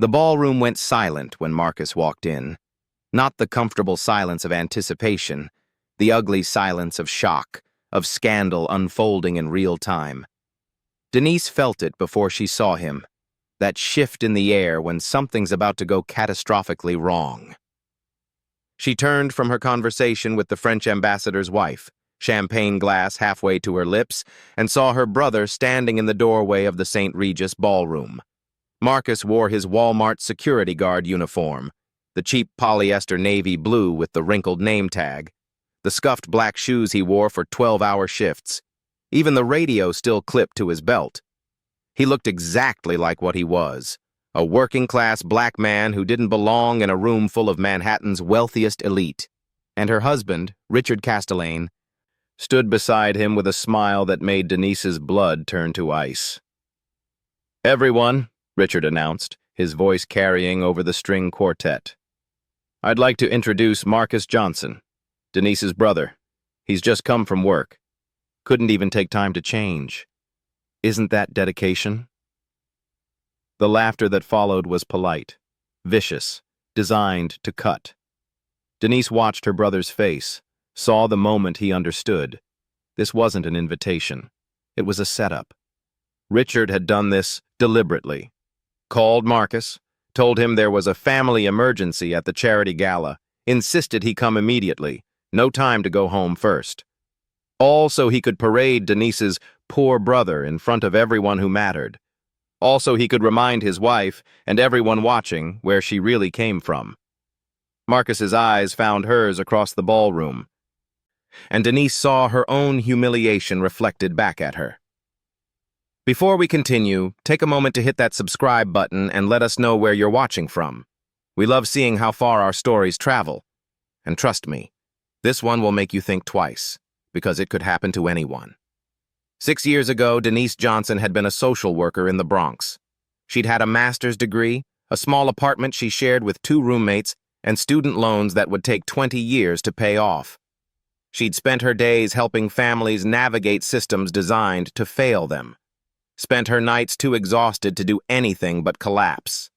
The ballroom went silent when Marcus walked in. Not the comfortable silence of anticipation, the ugly silence of shock, of scandal unfolding in real time. Denise felt it before she saw him, that shift in the air when something's about to go catastrophically wrong. She turned from her conversation with the French ambassador's wife, champagne glass halfway to her lips, and saw her brother standing in the doorway of the St. Regis ballroom. Marcus wore his Walmart security guard uniform, the cheap polyester navy blue with the wrinkled name tag, the scuffed black shoes he wore for 12-hour shifts, even the radio still clipped to his belt. He looked exactly like what he was, a working-class black man who didn't belong in a room full of Manhattan's wealthiest elite. And her husband, Richard Castellane, stood beside him with a smile that made Denise's blood turn to ice. "Everyone," Richard announced, his voice carrying over the string quartet. "I'd like to introduce Marcus Johnson, Denise's brother. He's just come from work. Couldn't even take time to change. Isn't that dedication?" The laughter that followed was polite, vicious, designed to cut. Denise watched her brother's face, saw the moment he understood. This wasn't an invitation. It was a setup. Richard had done this deliberately. Called Marcus, told him there was a family emergency at the charity gala, insisted he come immediately, no time to go home first. All so he could parade Denise's poor brother in front of everyone who mattered. Also he could remind his wife and everyone watching where she really came from. Marcus's eyes found hers across the ballroom, and Denise saw her own humiliation reflected back at her. Before we continue, take a moment to hit that subscribe button and let us know where you're watching from. We love seeing how far our stories travel. And trust me, this one will make you think twice, because it could happen to anyone. 6 years ago, Denise Johnson had been a social worker in the Bronx. She'd had a master's degree, a small apartment she shared with 2 roommates, and student loans that would take 20 years to pay off. She'd spent her days helping families navigate systems designed to fail them. Spent her nights too exhausted to do anything but collapse.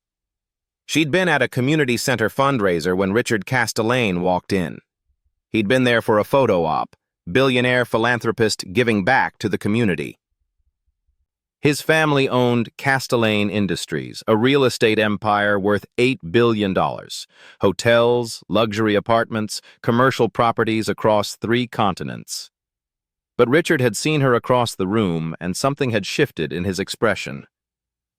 She'd been at a community center fundraiser when Richard Castellane walked in. He'd been there for a photo op, billionaire philanthropist giving back to the community. His family owned Castellane Industries, a real estate empire worth $8 billion. Hotels, luxury apartments, commercial properties across 3 continents. But Richard had seen her across the room, and something had shifted in his expression.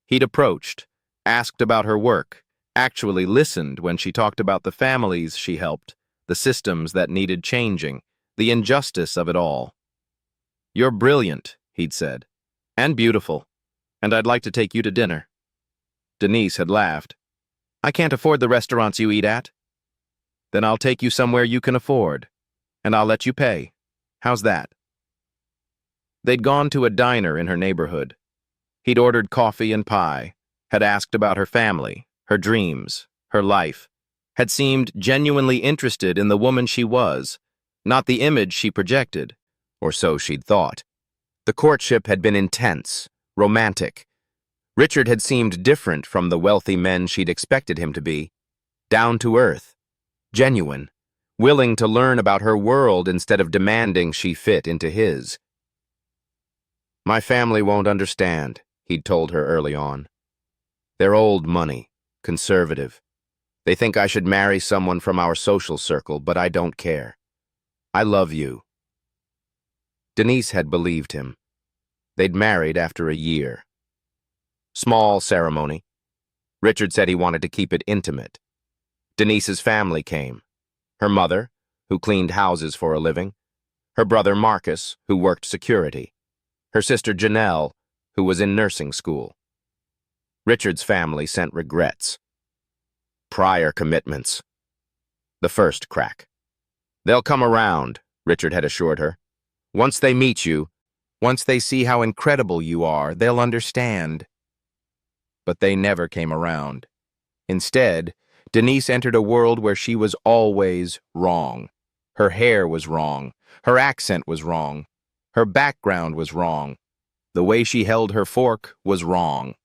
He'd approached, asked about her work, actually listened when she talked about the families she helped, the systems that needed changing, the injustice of it all. "You're brilliant," he'd said, "and beautiful, and I'd like to take you to dinner." Denise had laughed. "I can't afford the restaurants you eat at." "Then I'll take you somewhere you can afford, and I'll let you pay. How's that?" They'd gone to a diner in her neighborhood. He'd ordered coffee and pie, had asked about her family, her dreams, her life, had seemed genuinely interested in the woman she was, not the image she projected, or so she'd thought. The courtship had been intense, romantic. Richard had seemed different from the wealthy men she'd expected him to be, down to earth, genuine, willing to learn about her world instead of demanding she fit into his. "My family won't understand," he'd told her early on. "They're old money, conservative. They think I should marry someone from our social circle, but I don't care. I love you." Denise had believed him. They'd married after a year. Small ceremony. Richard said he wanted to keep it intimate. Denise's family came. Her mother, who cleaned houses for a living. Her brother Marcus, who worked security. Her sister Janelle, who was in nursing school. Richard's family sent regrets. Prior commitments. The first crack. "They'll come around," Richard had assured her. "Once they meet you, once they see how incredible you are, they'll understand." But they never came around. Instead, Denise entered a world where she was always wrong. Her hair was wrong. Her accent was wrong. Her background was wrong. The way she held her fork was wrong.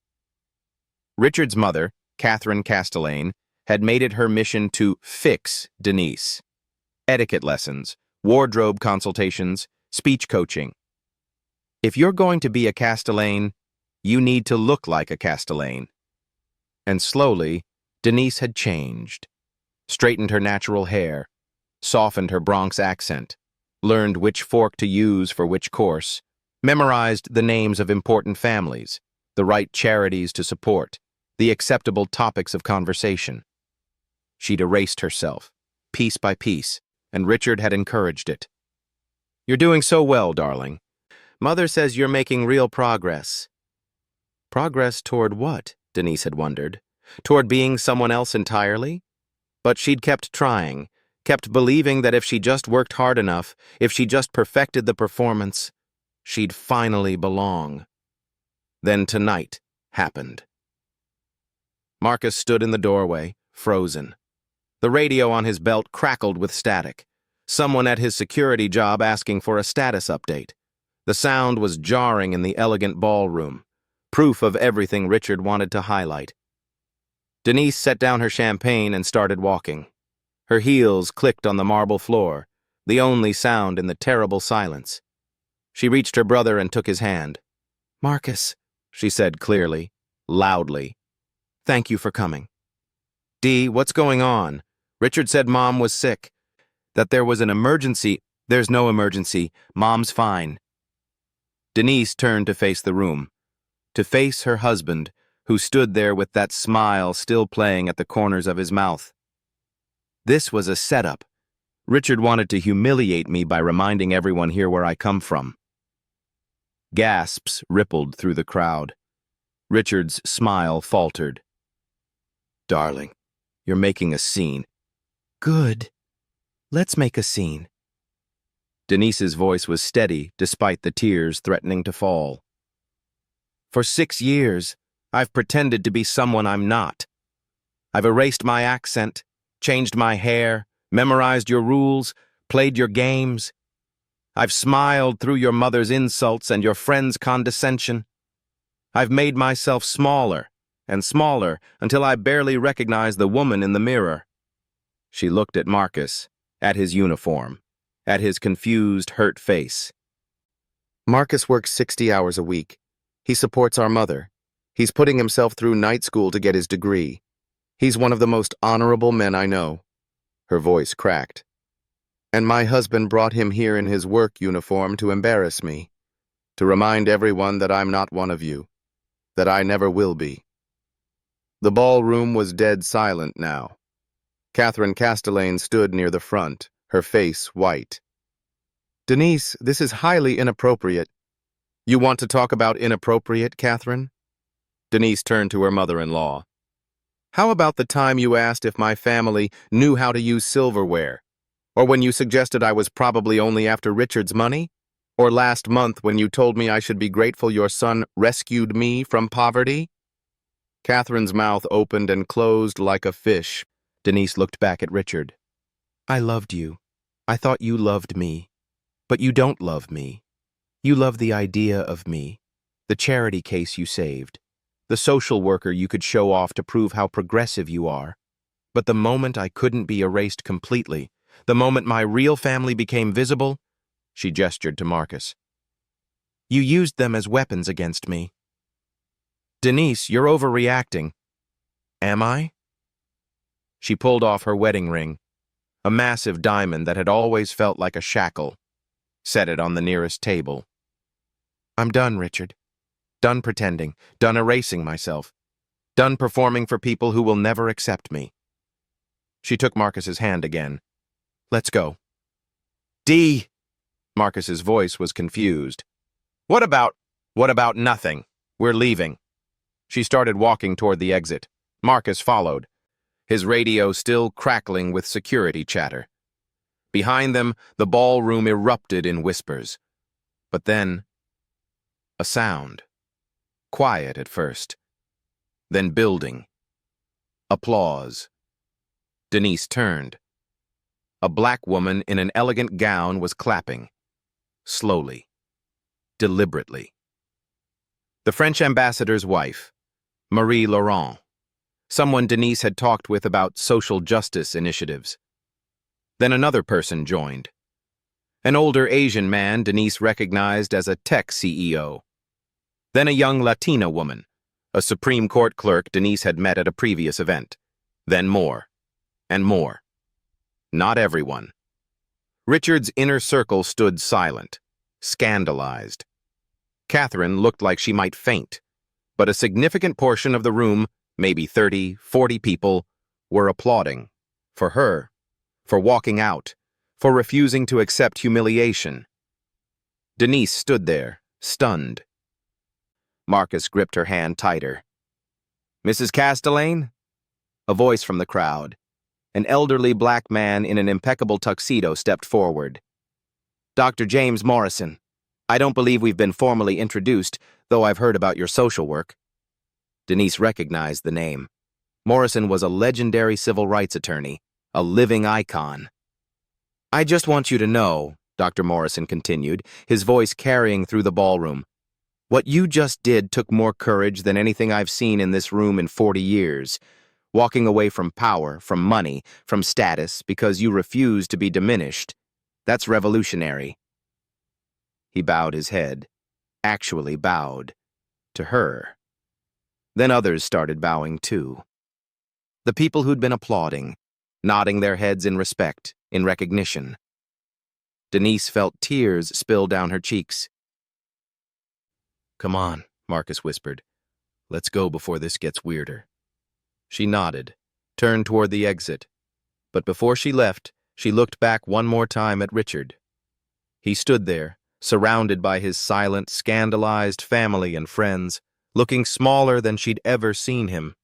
Richard's mother, Catherine Castellane, had made it her mission to fix Denise. Etiquette lessons, wardrobe consultations, speech coaching. If you're going to be a Castellane, you need to look like a Castellane. And slowly, Denise had changed. Straightened her natural hair, softened her Bronx accent, learned which fork to use for which course, memorized the names of important families, the right charities to support, the acceptable topics of conversation. She'd erased herself, piece by piece, and Richard had encouraged it. "You're doing so well, darling. Mother says you're making real progress." Progress toward what? Denise had wondered. Toward being someone else entirely? But she'd kept trying, kept believing that if she just worked hard enough, if she just perfected the performance, she'd finally belong. Then tonight happened. Marcus stood in the doorway, frozen. The radio on his belt crackled with static. Someone at his security job asking for a status update. The sound was jarring in the elegant ballroom, proof of everything Richard wanted to highlight. Denise set down her champagne and started walking. Her heels clicked on the marble floor, the only sound in the terrible silence. She reached her brother and took his hand. "Marcus," she said clearly, loudly. "Thank you for coming." "Dee, what's going on? Richard said Mom was sick. That there was an emergency." "There's no emergency. Mom's fine." Denise turned to face the room, to face her husband, who stood there with that smile still playing at the corners of his mouth. This was a setup. Richard wanted to humiliate me by reminding everyone here where I come from. Gasps rippled through the crowd. Richard's smile faltered. "Darling, you're making a scene." "Good. Let's make a scene." Denise's voice was steady despite the tears threatening to fall. "For 6 years, I've pretended to be someone I'm not. I've erased my accent, changed my hair, memorized your rules, played your games. I've smiled through your mother's insults and your friends' condescension. I've made myself smaller and smaller until I barely recognize the woman in the mirror." She looked at Marcus, at his uniform, at his confused, hurt face. "Marcus works 60 hours a week. He supports our mother. He's putting himself through night school to get his degree. He's one of the most honorable men I know." Her voice cracked. "And my husband brought him here in his work uniform to embarrass me, to remind everyone that I'm not one of you, that I never will be." The ballroom was dead silent now. Catherine Castellane stood near the front, her face white. "Denise, this is highly inappropriate." "You want to talk about inappropriate, Catherine?" Denise turned to her mother-in-law. "How about the time you asked if my family knew how to use silverware? Or when you suggested I was probably only after Richard's money? Or last month when you told me I should be grateful your son rescued me from poverty?" Catherine's mouth opened and closed like a fish. Denise looked back at Richard. "I loved you. I thought you loved me. But you don't love me. You love the idea of me, the charity case you saved, the social worker you could show off to prove how progressive you are. But the moment I couldn't be erased completely, the moment my real family became visible," she gestured to Marcus, "you used them as weapons against me." "Denise, you're overreacting." "Am I?" She pulled off her wedding ring, a massive diamond that had always felt like a shackle, set it on the nearest table. "I'm done, Richard. Done pretending, done erasing myself, done performing for people who will never accept me." She took Marcus's hand again. "Let's go." "Dee!" Marcus's voice was confused. What about nothing? We're leaving." She started walking toward the exit. Marcus followed, his radio still crackling with security chatter. Behind them, the ballroom erupted in whispers. But then, a sound. Quiet at first. Then building. Applause. Denise turned. A black woman in an elegant gown was clapping. Slowly. Deliberately. The French ambassador's wife, Marie Laurent. someone Denise had talked with about social justice initiatives. Then another person joined. An older Asian man Denise recognized as a tech CEO. Then a young Latina woman, a Supreme Court clerk Denise had met at a previous event. Then more. And more. Not everyone. Richard's inner circle stood silent, scandalized. Catherine looked like she might faint, but a significant portion of the room, maybe 30, 40 people, were applauding. For her, for walking out, for refusing to accept humiliation. Denise stood there, stunned. Marcus gripped her hand tighter. "Mrs. Castellane?" A voice from the crowd. An elderly black man in an impeccable tuxedo stepped forward. "Dr. James Morrison. I don't believe we've been formally introduced, though I've heard about your social work." Denise recognized the name. Morrison was a legendary civil rights attorney, a living icon. "I just want you to know," Dr. Morrison continued, his voice carrying through the ballroom, "what you just did took more courage than anything I've seen in this room in 40 years. Walking away from power, from money, from status, because you refuse to be diminished. That's revolutionary." He bowed his head, actually bowed, to her. Then others started bowing too. The people who'd been applauding, nodding their heads in respect, in recognition. Denise felt tears spill down her cheeks. "Come on," Marcus whispered. "Let's go before this gets weirder." She nodded, turned toward the exit. But before she left, she looked back one more time at Richard. He stood there, surrounded by his silent, scandalized family and friends, looking smaller than she'd ever seen him.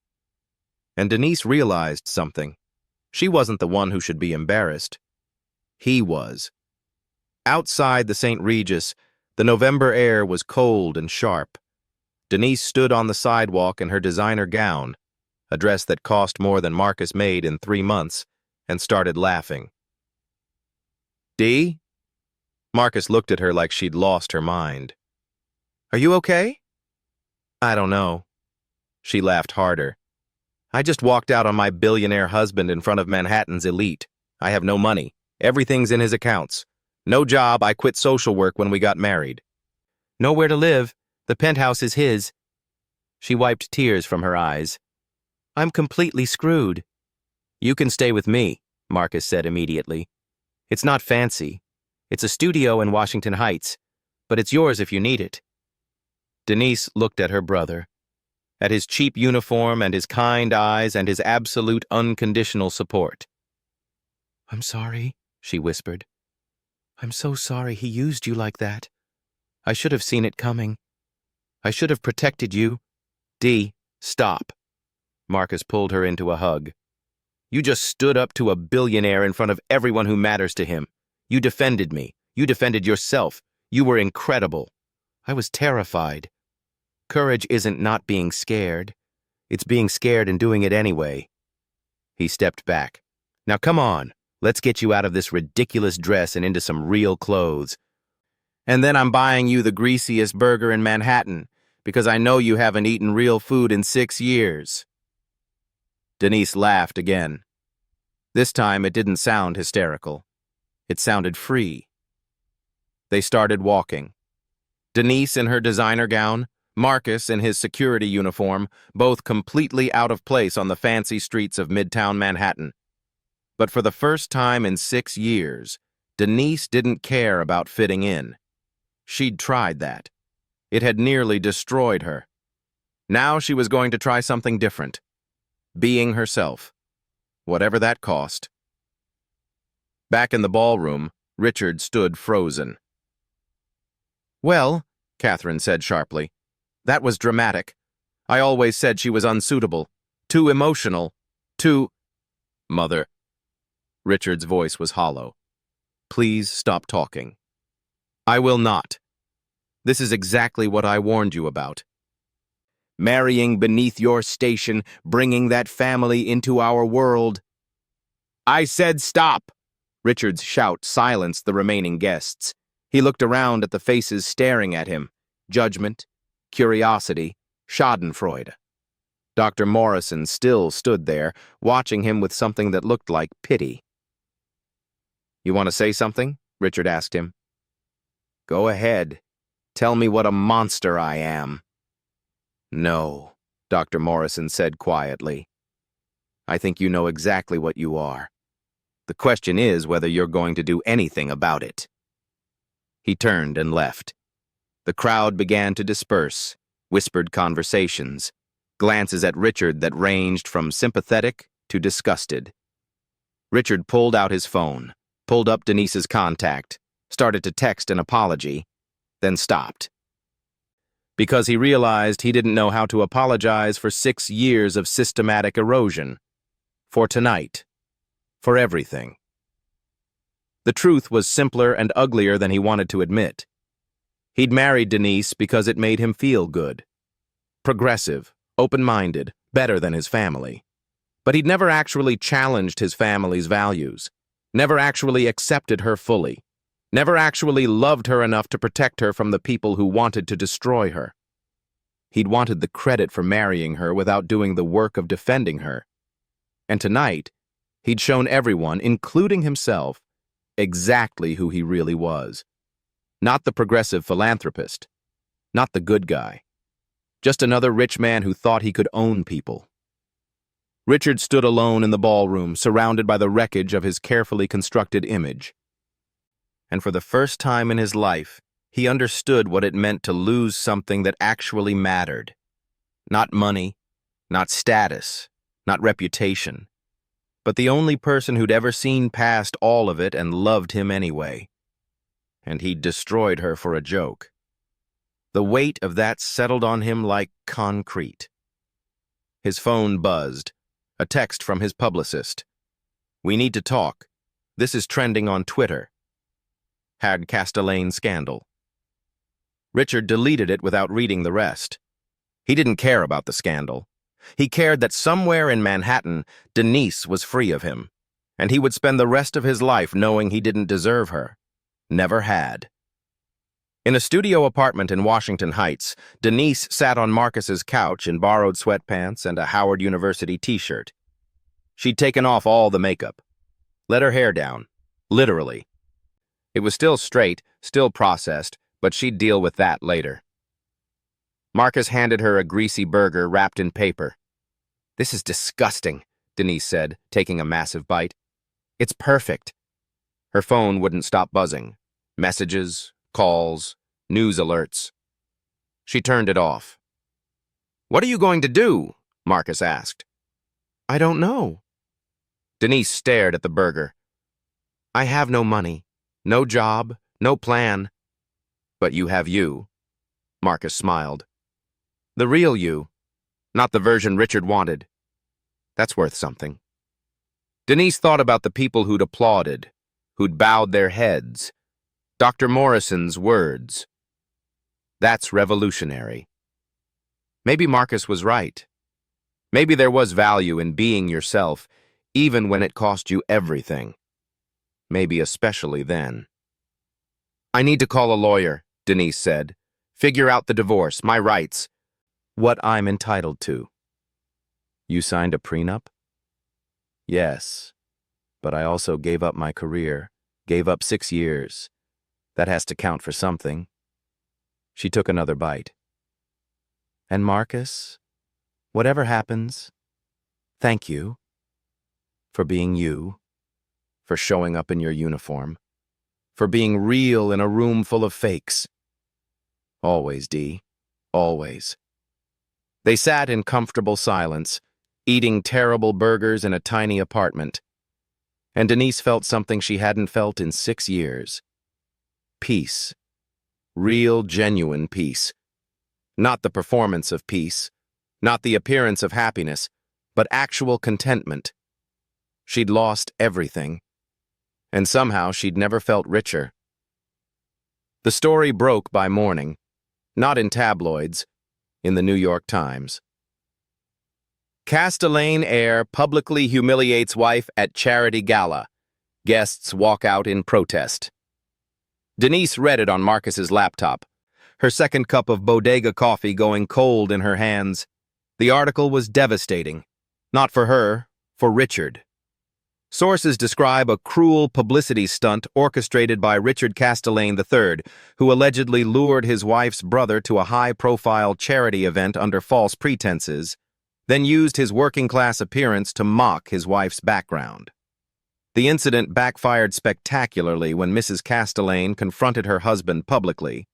And Denise realized something. She wasn't the one who should be embarrassed. He was. Outside the St. Regis, the November air was cold and sharp. Denise stood on the sidewalk in her designer gown, a dress that cost more than Marcus made in 3 months, and started laughing. "Dee?" Marcus looked at her like she'd lost her mind. "Are you okay?" "I don't know." She laughed harder. "I just walked out on my billionaire husband in front of Manhattan's elite. I have no money. Everything's in his accounts. No job. I quit social work when we got married. Nowhere to live. The penthouse is his." She wiped tears from her eyes. "I'm completely screwed." "You can stay with me," Marcus said immediately. "It's not fancy. It's a studio in Washington Heights, but it's yours if you need it." Denise looked at her brother, at his cheap uniform and his kind eyes and his absolute unconditional support. "I'm sorry," she whispered. "I'm so sorry he used you like that. I should have seen it coming. I should have protected you." "Dee, stop." Marcus pulled her into a hug. "You just stood up to a billionaire in front of everyone who matters to him. You defended me. You defended yourself. You were incredible. I was terrified. Courage isn't not being scared. It's being scared and doing it anyway." He stepped back. "Now come on. Let's get you out of this ridiculous dress and into some real clothes. And then I'm buying you the greasiest burger in Manhattan, because I know you haven't eaten real food in 6 years." Denise laughed again. This time it didn't sound hysterical. It sounded free. They started walking. Denise in her designer gown, Marcus in his security uniform, both completely out of place on the fancy streets of Midtown Manhattan. But for the first time in 6 years, Denise didn't care about fitting in. She'd tried that. It had nearly destroyed her. Now she was going to try something different. Being herself. Whatever that cost. Back in the ballroom, Richard stood frozen. "Well," Catherine said sharply, "that was dramatic. I always said she was unsuitable. Too emotional. Too—" "Mother." Richard's voice was hollow. "Please stop talking." "I will not. This is exactly what I warned you about. Marrying beneath your station, bringing that family into our world." "I said stop!" Richard's shout silenced the remaining guests. He looked around at the faces staring at him. Judgment, curiosity, schadenfreude. Dr. Morrison still stood there, watching him with something that looked like pity. "You want to say something?" Richard asked him. "Go ahead. Tell me what a monster I am." "No," Dr. Morrison said quietly. "I think you know exactly what you are. The question is whether you're going to do anything about it." He turned and left. The crowd began to disperse, whispered conversations, glances at Richard that ranged from sympathetic to disgusted. Richard pulled out his phone, pulled up Denise's contact, started to text an apology, then stopped. Because he realized he didn't know how to apologize for 6 years of systematic erosion. For tonight. For everything. The truth was simpler and uglier than he wanted to admit. He'd married Denise because it made him feel good. Progressive, open-minded, better than his family. But he'd never actually challenged his family's values, never actually accepted her fully, never actually loved her enough to protect her from the people who wanted to destroy her. He'd wanted the credit for marrying her without doing the work of defending her. And tonight, he'd shown everyone, including himself, exactly who he really was. Not the progressive philanthropist, not the good guy. Just another rich man who thought he could own people. Richard stood alone in the ballroom, surrounded by the wreckage of his carefully constructed image. And for the first time in his life, he understood what it meant to lose something that actually mattered. Not money, not status, not reputation, but the only person who'd ever seen past all of it and loved him anyway. And he'd destroyed her for a joke. The weight of that settled on him like concrete. His phone buzzed. A text from his publicist. "We need to talk. This is trending on Twitter." Had Castellane scandal. Richard deleted it without reading the rest. He didn't care about the scandal. He cared that somewhere in Manhattan, Denise was free of him, and he would spend the rest of his life knowing he didn't deserve her. Never had. In a studio apartment in Washington Heights, Denise sat on Marcus's couch in borrowed sweatpants and a Howard University t-shirt. She'd taken off all the makeup. Let her hair down. Literally. It was still straight, still processed, but she'd deal with that later. Marcus handed her a greasy burger wrapped in paper. "This is disgusting," Denise said, taking a massive bite. "It's perfect." Her phone wouldn't stop buzzing. Messages, calls, news alerts. She turned it off. "What are you going to do?" Marcus asked. "I don't know." Denise stared at the burger. "I have no money, no job, no plan." "But you have you." Marcus smiled. "The real you, not the version Richard wanted. That's worth something." Denise thought about the people who'd applauded, who'd bowed their heads. Dr. Morrison's words. That's revolutionary. Maybe Marcus was right. Maybe there was value in being yourself, even when it cost you everything. Maybe especially then. "I need to call a lawyer," Denise said. "Figure out the divorce, my rights, what I'm entitled to." "You signed a prenup?" "Yes, but I also gave up my career, gave up 6 years. That has to count for something." She took another bite. "And Marcus, whatever happens, thank you. For being you. For showing up in your uniform. For being real in a room full of fakes. Always, Dee. Always." They sat in comfortable silence, eating terrible burgers in a tiny apartment. And Denise felt something she hadn't felt in 6 years. Peace. Real, genuine peace. Not the performance of peace, not the appearance of happiness, but actual contentment. She'd lost everything, and somehow she'd never felt richer. The story broke by morning, not in tabloids, in the New York Times. Castellane heir publicly humiliates wife at charity gala. Guests walk out in protest. Denise read it on Marcus's laptop, her second cup of bodega coffee going cold in her hands. The article was devastating. Not for her, for Richard. Sources describe a cruel publicity stunt orchestrated by Richard Castellane III, who allegedly lured his wife's brother to a high-profile charity event under false pretenses, then used his working-class appearance to mock his wife's background. The incident backfired spectacularly when Mrs. Castellane confronted her husband publicly,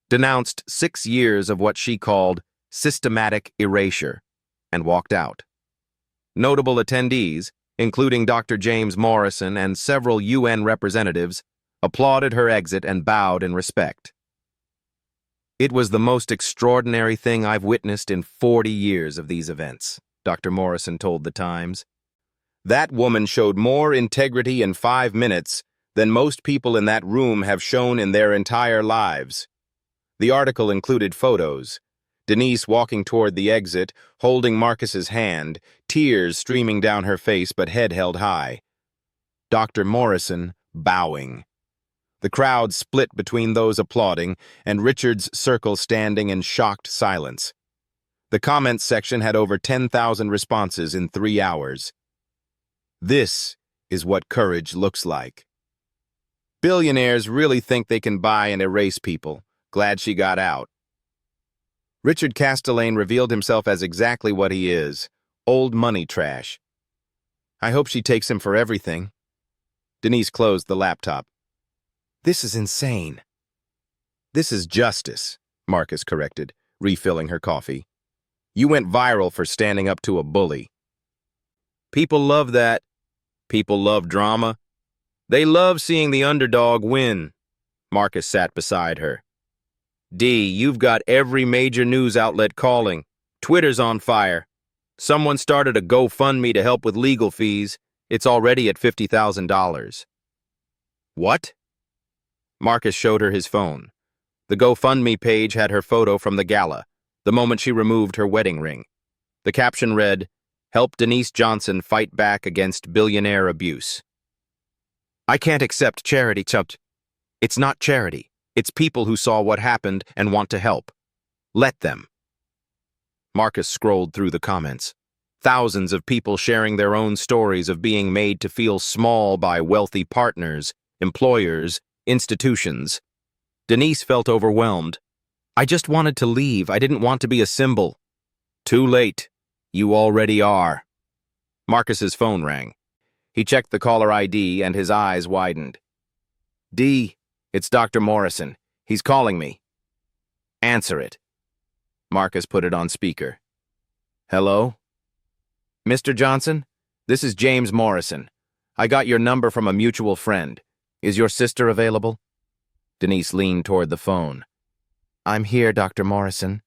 denounced 6 years of what she called systematic erasure, and walked out. Notable attendees, including Dr. James Morrison and several UN representatives, applauded her exit and bowed in respect. "It was the most extraordinary thing I've witnessed in 40 years of these events," Dr. Morrison told The Times. "That woman showed more integrity in 5 minutes than most people in that room have shown in their entire lives." The article included photos. Denise walking toward the exit, holding Marcus's hand, tears streaming down her face but head held high. Dr. Morrison bowing. The crowd split between those applauding and Richard's circle standing in shocked silence. The comments section had over 10,000 responses in 3 hours. This is what courage looks like. Billionaires really think they can buy and erase people. Glad she got out. Richard Castellane revealed himself as exactly what he is, old money trash. I hope she takes him for everything. Denise closed the laptop. This is insane. This is justice, Marcus corrected, refilling her coffee. You went viral for standing up to a bully. People love that. People love drama. They love seeing the underdog win. Marcus sat beside her. D, you've got every major news outlet calling. Twitter's on fire. Someone started a GoFundMe to help with legal fees. It's already at $50,000. What? Marcus showed her his phone. The GoFundMe page had her photo from the gala, the moment she removed her wedding ring. The caption read, "Help Denise Johnson fight back against billionaire abuse." I can't accept charity, Chubbed. It's not charity. It's people who saw what happened and want to help. Let them. Marcus scrolled through the comments. Thousands of people sharing their own stories of being made to feel small by wealthy partners, employers, institutions. Denise felt overwhelmed. I just wanted to leave. I didn't want to be a symbol. Too late. You already are. Marcus's phone rang. He checked the caller ID and his eyes widened. D, it's Dr. Morrison. He's calling me. Answer it. Marcus put it on speaker. Hello? Mr. Johnson, this is James Morrison. I got your number from a mutual friend. Is your sister available? Denise leaned toward the phone. I'm here, Dr. Morrison.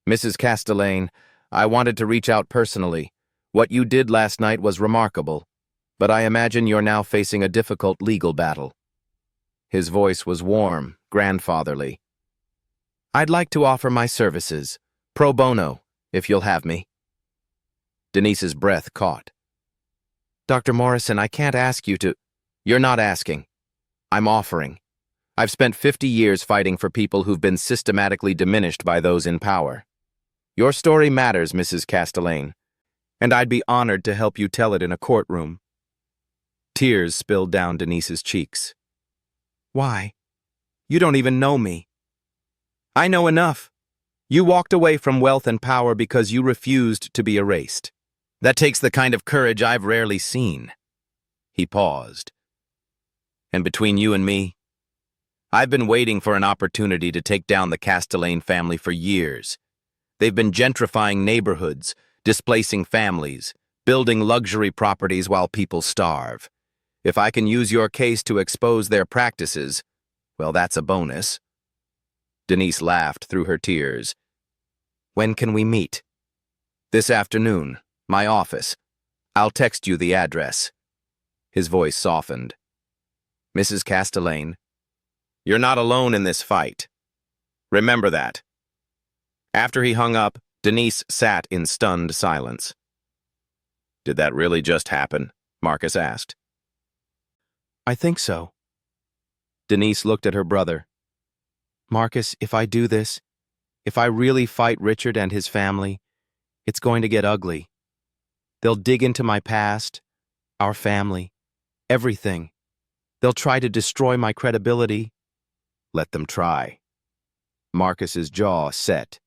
Mrs. Castellane, I wanted to reach out personally. What you did last night was remarkable, but I imagine you're now facing a difficult legal battle. His voice was warm, grandfatherly. I'd like to offer my services, pro bono, if you'll have me. Denise's breath caught. Dr. Morrison, I can't ask you to... You're not asking. I'm offering. I've spent 50 years fighting for people who've been systematically diminished by those in power. Your story matters, Mrs. Castellane, and I'd be honored to help you tell it in a courtroom. Tears spilled down Denise's cheeks. Why? You don't even know me. I know enough. You walked away from wealth and power because you refused to be erased. That takes the kind of courage I've rarely seen. He paused. And between you and me, I've been waiting for an opportunity to take down the Castellane family for years. They've been gentrifying neighborhoods, displacing families, building luxury properties while people starve. If I can use your case to expose their practices, well, that's a bonus. Denise laughed through her tears. When can we meet? This afternoon, my office. I'll text you the address. His voice softened. Mrs. Castellane, you're not alone in this fight. Remember that. After he hung up, Denise sat in stunned silence. Did that really just happen? Marcus asked. I think so. Denise looked at her brother. Marcus, if I do this, if I really fight Richard and his family, It's going to get ugly. They'll dig into my past, our family, everything. They'll try to destroy my credibility. Let them try. Marcus's jaw set.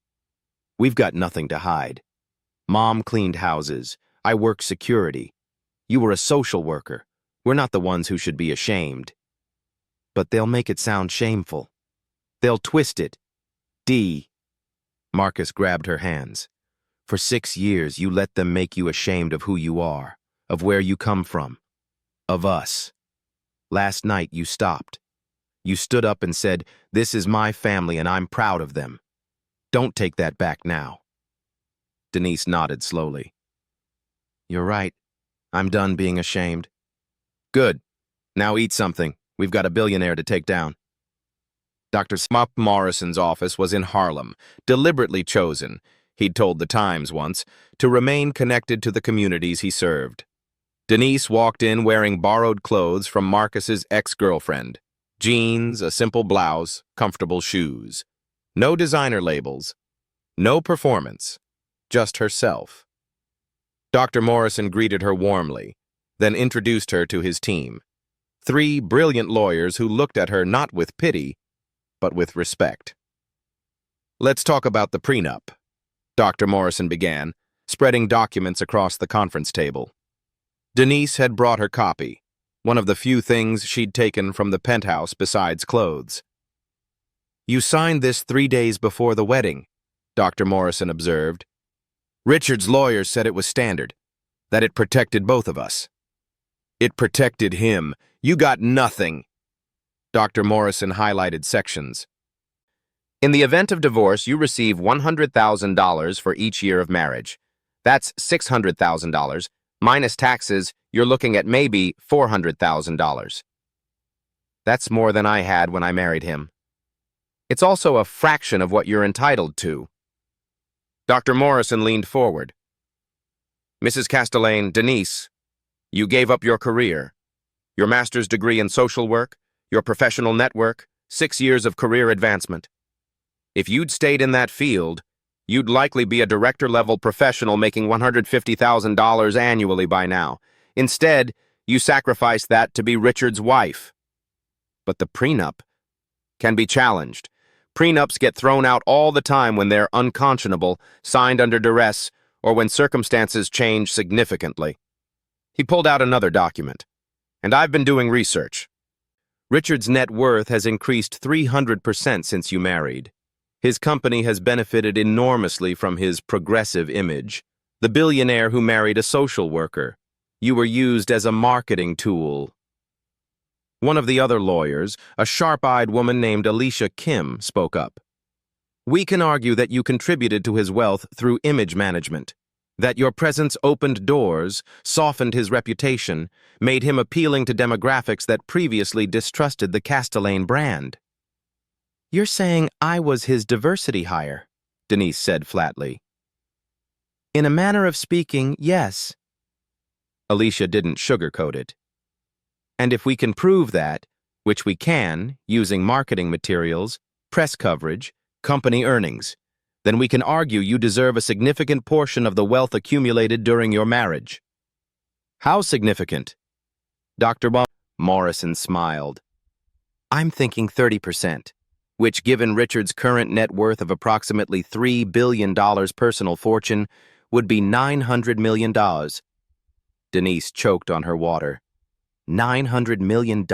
We've got nothing to hide. Mom cleaned houses. I worked security. You were a social worker. We're not the ones who should be ashamed. But they'll make it sound shameful. They'll twist it. D. Marcus grabbed her hands. For 6 years, you let them make you ashamed of who you are, of where you come from, of us. Last night, you stopped. You stood up and said, "This is my family and I'm proud of them." Don't take that back now. Denise nodded slowly. You're right. I'm done being ashamed. Good. Now eat something. We've got a billionaire to take down. Dr. Smop Morrison's office was in Harlem, deliberately chosen, he'd told the Times once, to remain connected to the communities he served. Denise walked in wearing borrowed clothes from Marcus's ex-girlfriend. Jeans, a simple blouse, comfortable shoes. No designer labels. No performance. Just herself. Dr. Morrison greeted her warmly, then introduced her to his team. 3 brilliant lawyers who looked at her not with pity, but with respect. Let's talk about the prenup, Dr. Morrison began, spreading documents across the conference table. Denise had brought her copy, one of the few things she'd taken from the penthouse besides clothes. You signed this 3 days before the wedding, Dr. Morrison observed. Richard's lawyers said it was standard, that it protected both of us. It protected him. You got nothing. Dr. Morrison highlighted sections. In the event of divorce, you receive $100,000 for each year of marriage. That's $600,000. Minus taxes, you're looking at maybe $400,000. That's more than I had when I married him. It's also a fraction of what you're entitled to. Dr. Morrison leaned forward. Mrs. Castellane, Denise, you gave up your career, your master's degree in social work, your professional network, 6 years of career advancement. If you'd stayed in that field, you'd likely be a director-level professional making $150,000 annually by now. Instead, you sacrificed that to be Richard's wife. But the prenup can be challenged. Prenups get thrown out all the time when they're unconscionable, signed under duress, or when circumstances change significantly. He pulled out another document. And I've been doing research. Richard's net worth has increased 300% since you married. His company has benefited enormously from his progressive image. The billionaire who married a social worker. You were used as a marketing tool. One of the other lawyers, a sharp-eyed woman named Alicia Kim, spoke up. We can argue that you contributed to his wealth through image management, that your presence opened doors, softened his reputation, made him appealing to demographics that previously distrusted the Castellane brand. You're saying I was his diversity hire, Denise said flatly. In a manner of speaking, yes. Alicia didn't sugarcoat it. And if we can prove that, which we can, using marketing materials, press coverage, company earnings, then we can argue you deserve a significant portion of the wealth accumulated during your marriage. How significant? Dr. Morrison smiled. I'm thinking 30%, which given Richard's current net worth of approximately $3 billion personal fortune, would be $900 million. Denise choked on her water. $900 million?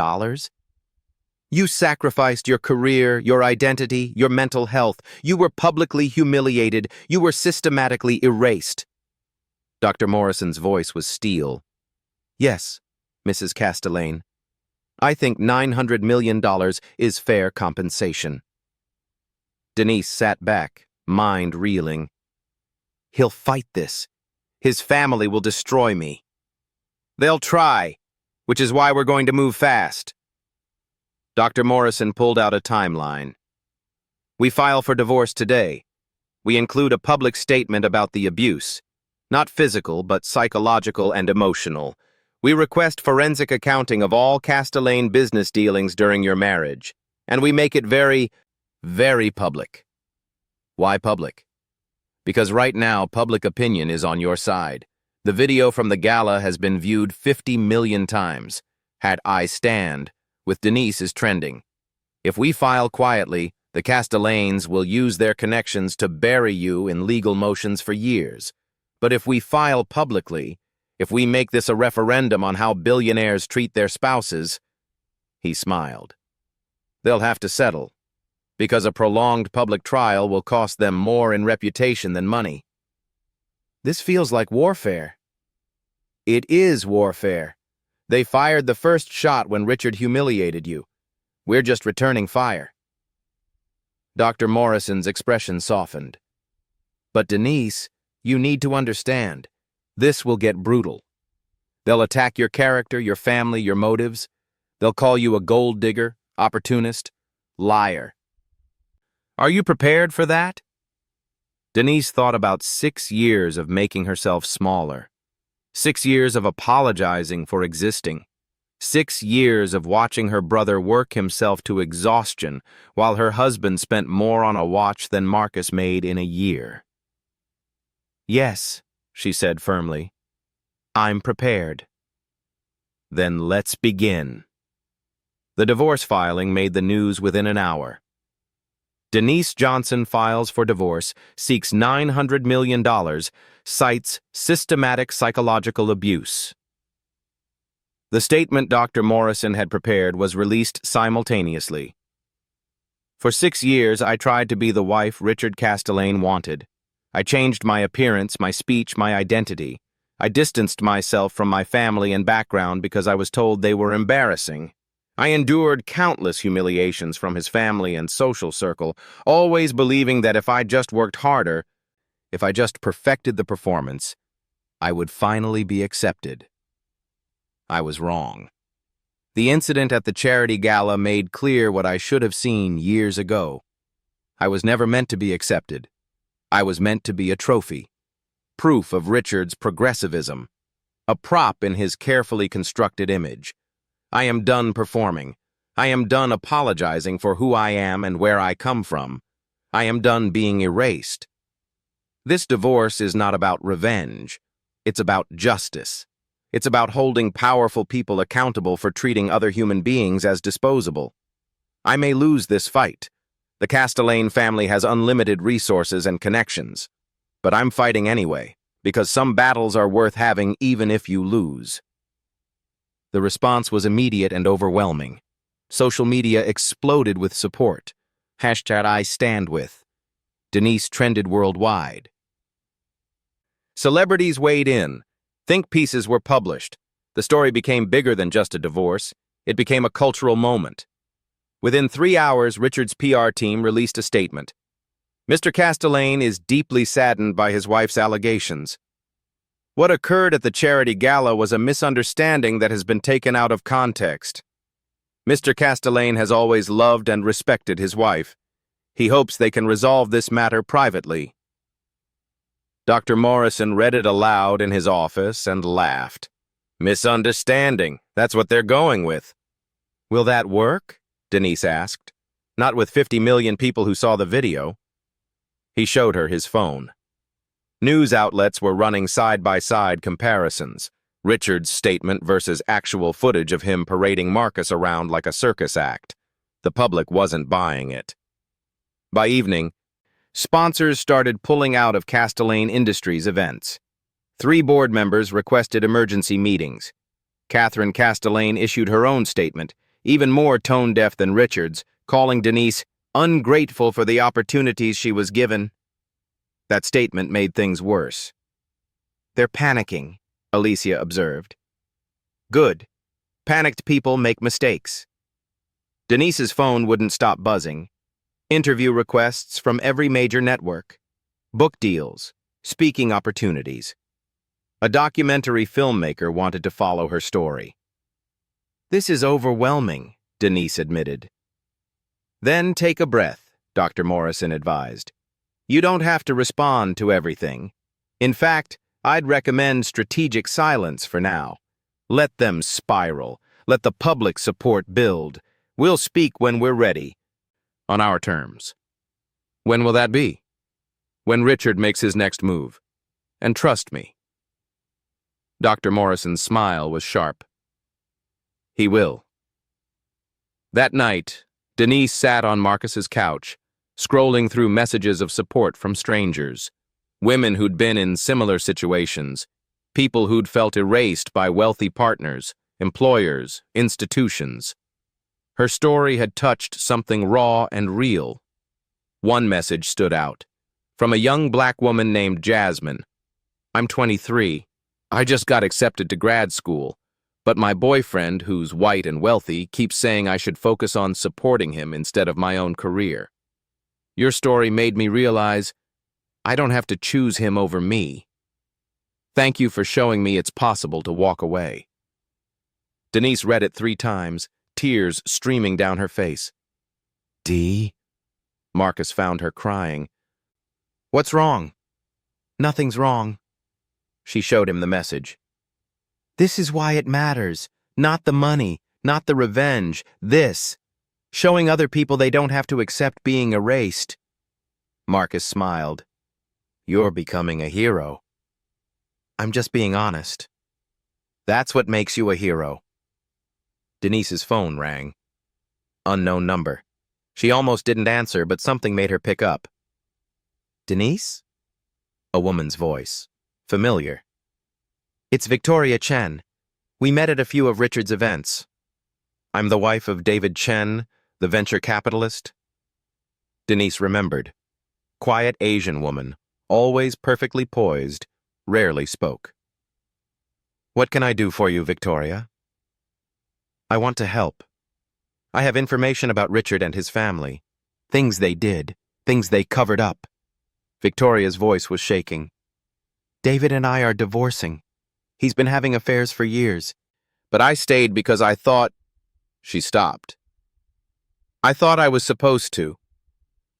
You sacrificed your career, your identity, your mental health. You were publicly humiliated. You were systematically erased. Dr. Morrison's voice was steel. Yes, Mrs. Castellane. I think $900 million is fair compensation. Denise sat back, mind reeling. He'll fight this. His family will destroy me. They'll try, which is why we're going to move fast. Dr. Morrison pulled out a timeline. We file for divorce today. We include a public statement about the abuse, not physical, but psychological and emotional. We request forensic accounting of all Castellane business dealings during your marriage, and we make it very, very public. Why public? Because right now, public opinion is on your side. The video from the gala has been viewed 50 million times. Had I stand, with Denise is trending. If we file quietly, the Castellanes will use their connections to bury you in legal motions for years. But if we file publicly, if we make this a referendum on how billionaires treat their spouses, he smiled. They'll have to settle, because a prolonged public trial will cost them more in reputation than money. This feels like warfare. It is warfare. They fired the first shot when Richard humiliated you. We're just returning fire. Dr. Morrison's expression softened. But Denise, you need to understand, this will get brutal. They'll attack your character, your family, your motives. They'll call you a gold digger, opportunist, liar. Are you prepared for that? Denise thought about 6 years of making herself smaller. 6 years of apologizing for existing. 6 years of watching her brother work himself to exhaustion while her husband spent more on a watch than Marcus made in a year. Yes, she said firmly. I'm prepared. Then let's begin. The divorce filing made the news within an hour. Denise Johnson files for divorce, seeks $900 million, cites systematic psychological abuse. The statement Dr. Morrison had prepared was released simultaneously. For 6 years, I tried to be the wife Richard Castelain wanted. I changed my appearance, my speech, my identity. I distanced myself from my family and background because I was told they were embarrassing. I endured countless humiliations from his family and social circle, always believing that if I just worked harder, if I just perfected the performance, I would finally be accepted. I was wrong. The incident at the charity gala made clear what I should have seen years ago. I was never meant to be accepted. I was meant to be a trophy, proof of Richard's progressivism, a prop in his carefully constructed image. I am done performing. I am done apologizing for who I am and where I come from. I am done being erased. This divorce is not about revenge. It's about justice. It's about holding powerful people accountable for treating other human beings as disposable. I may lose this fight. The Castelain family has unlimited resources and connections. But I'm fighting anyway, because some battles are worth having even if you lose. The response was immediate and overwhelming. Social media exploded with support. #IStandWith. Denise trended worldwide. Celebrities weighed in. Think pieces were published. The story became bigger than just a divorce. It became a cultural moment. Within 3 hours, Richard's PR team released a statement. Mr. Castelain is deeply saddened by his wife's allegations. What occurred at the charity gala was a misunderstanding that has been taken out of context. Mr. Castelain has always loved and respected his wife. He hopes they can resolve this matter privately. Dr. Morrison read it aloud in his office and laughed. Misunderstanding, that's what they're going with. Will that work? Denise asked. Not with 50 million people who saw the video. He showed her his phone. News outlets were running side-by-side comparisons. Richard's statement versus actual footage of him parading Marcus around like a circus act. The public wasn't buying it. By evening, sponsors started pulling out of Castelain Industries events. 3 board members requested emergency meetings. Catherine Castelain issued her own statement, even more tone-deaf than Richard's, calling Denise ungrateful for the opportunities she was given. That statement made things worse. They're panicking, Alicia observed. Good. Panicked people make mistakes. Denise's phone wouldn't stop buzzing. Interview requests from every major network. Book deals. Speaking opportunities. A documentary filmmaker wanted to follow her story. This is overwhelming, Denise admitted. Then take a breath, Dr. Morrison advised. You don't have to respond to everything. In fact, I'd recommend strategic silence for now. Let them spiral. Let the public support build. We'll speak when we're ready. On our terms. When will that be? when Richard makes his next move. And trust me." Dr. Morrison's smile was sharp. "He will." That night, Denise sat on Marcus's couch, scrolling through messages of support from strangers, women who'd been in similar situations, people who'd felt erased by wealthy partners, employers, institutions. Her story had touched something raw and real. One message stood out, from a young black woman named Jasmine. "I'm 23. I just got accepted to grad school, but my boyfriend, who's white and wealthy, keeps saying I should focus on supporting him instead of my own career. Your story made me realize I don't have to choose him over me. Thank you for showing me it's possible to walk away." Denise read it 3 times, tears streaming down her face. "Dee?" Marcus found her crying. "What's wrong?" "Nothing's wrong." She showed him the message. "This is why it matters. Not the money, not the revenge. This. Showing other people they don't have to accept being erased." Marcus smiled. "You're becoming a hero." "I'm just being honest." "That's what makes you a hero." Denise's phone rang. Unknown number. She almost didn't answer, but something made her pick up. "Denise?" A woman's voice. Familiar. "It's Victoria Chen. We met at a few of Richard's events. I'm the wife of David Chen, the venture capitalist." Denise remembered. Quiet Asian woman, always perfectly poised, rarely spoke. "What can I do for you, Victoria?" "I want to help. I have information about Richard and his family. Things they did, things they covered up." Victoria's voice was shaking. "David and I are divorcing. He's been having affairs for years. But I stayed because I thought—" She stopped. "I thought I was supposed to.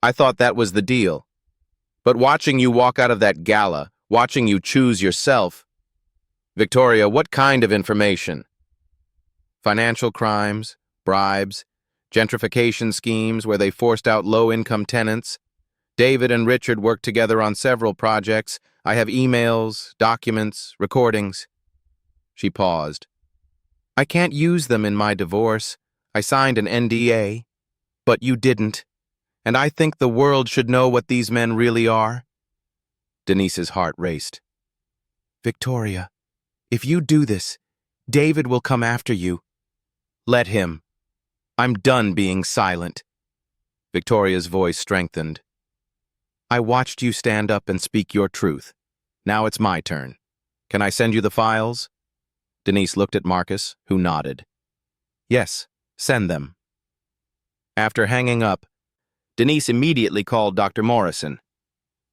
I thought that was the deal. But watching you walk out of that gala, watching you choose yourself—" "Victoria, what kind of information?" "Financial crimes, bribes, gentrification schemes where they forced out low-income tenants. David and Richard worked together on several projects. I have emails, documents, recordings." She paused. "I can't use them in my divorce. I signed an NDA. But you didn't. And I think the world should know what these men really are." Denise's heart raced. "Victoria, if you do this, David will come after you. Let him. I'm done being silent." Victoria's voice strengthened. "I watched you stand up and speak your truth. Now it's my turn. Can I send you the files?" Denise looked at Marcus, who nodded. "Yes, send them." After hanging up, Denise immediately called Dr. Morrison.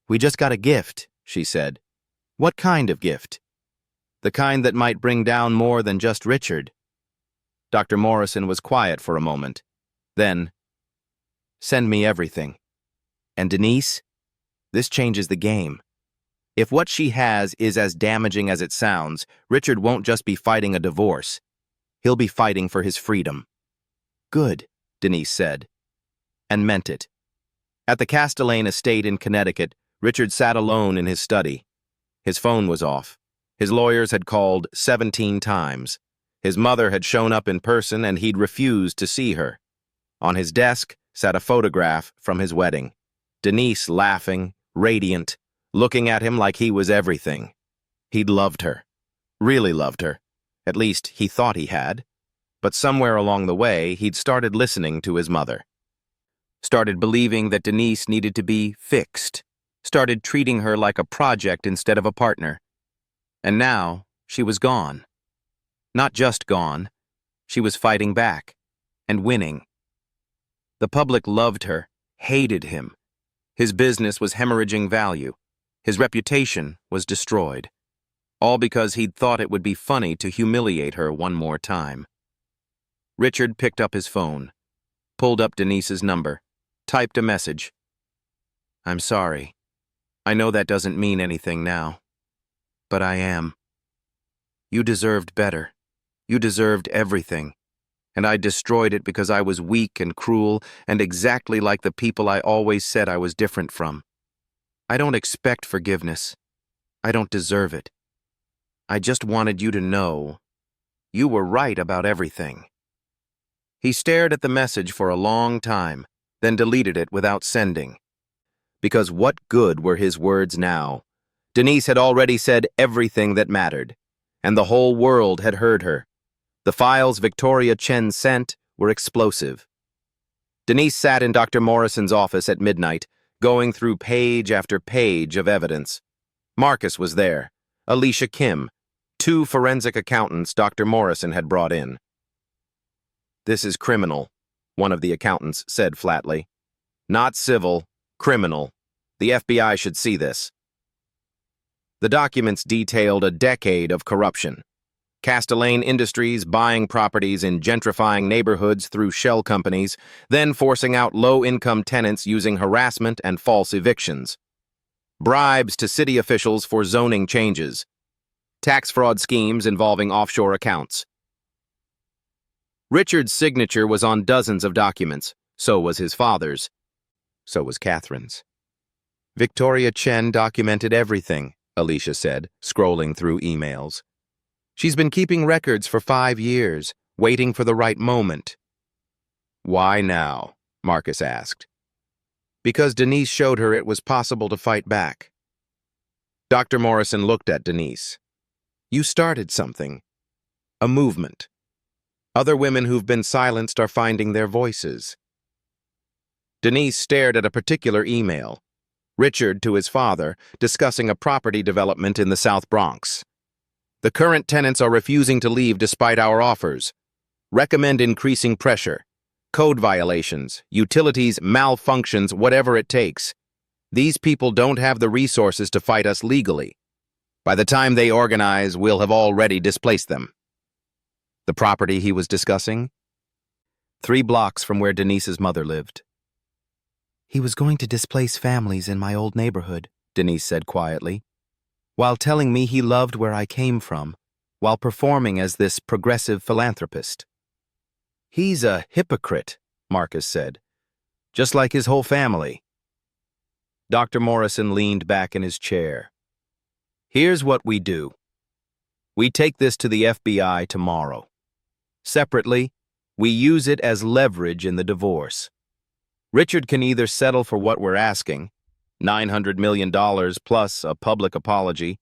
"We just got a gift," she said. "What kind of gift?" "The kind that might bring down more than just Richard." Dr. Morrison was quiet for a moment. Then, "Send me everything. And Denise, this changes the game. If what she has is as damaging as it sounds, Richard won't just be fighting a divorce. He'll be fighting for his freedom." "Good," Denise said, and meant it. At the Castellane estate in Connecticut, Richard sat alone in his study. His phone was off. His lawyers had called 17 times. His mother had shown up in person and he'd refused to see her. On his desk sat a photograph from his wedding. Denise laughing, radiant, looking at him like he was everything. He'd loved her. Really loved her. At least, he thought he had. But somewhere along the way, he'd started listening to his mother. Started believing that Denise needed to be fixed. Started treating her like a project instead of a partner. And now, she was gone. Not just gone. She was fighting back. And winning. The public loved her, hated him. His business was hemorrhaging value. His reputation was destroyed. All because he'd thought it would be funny to humiliate her one more time. Richard picked up his phone, pulled up Denise's number, typed a message. "I'm sorry. I know that doesn't mean anything now. But I am. You deserved better. You deserved everything. And I destroyed it because I was weak and cruel and exactly like the people I always said I was different from. I don't expect forgiveness. I don't deserve it. I just wanted you to know you were right about everything." He stared at the message for a long time, then deleted it without sending. Because what good were his words now? Denise had already said everything that mattered, and the whole world had heard her. The files Victoria Chen sent were explosive. Denise sat in Dr. Morrison's office at midnight, going through page after page of evidence. Marcus was there, Alicia Kim, 2 forensic accountants Dr. Morrison had brought in. "This is criminal," one of the accountants said flatly. "Not civil, criminal. The FBI should see this." The documents detailed a decade of corruption. Castellane Industries buying properties in gentrifying neighborhoods through shell companies, then forcing out low-income tenants using harassment and false evictions. Bribes to city officials for zoning changes. Tax fraud schemes involving offshore accounts. Richard's signature was on dozens of documents. So was his father's. So was Catherine's. "Victoria Chen documented everything," Alicia said, scrolling through emails. "She's been keeping records for 5 years, waiting for the right moment." "Why now?" Marcus asked. "Because Denise showed her it was possible to fight back." Dr. Morrison looked at Denise. "You started something. A movement. Other women who've been silenced are finding their voices." Denise stared at a particular email. Richard to his father, discussing a property development in the South Bronx. "The current tenants are refusing to leave despite our offers. Recommend increasing pressure. Code violations, utilities, malfunctions, whatever it takes. These people don't have the resources to fight us legally. By the time they organize, we'll have already displaced them." The property he was discussing? 3 blocks from where Denise's mother lived. "He was going to displace families in my old neighborhood," Denise said quietly, "while telling me he loved where I came from, while performing as this progressive philanthropist." "He's a hypocrite," Marcus said, "just like his whole family." Dr. Morrison leaned back in his chair. "Here's what we do. We take this to the FBI tomorrow. Separately, we use it as leverage in the divorce. Richard can either settle for what we're asking, $900 million plus a public apology,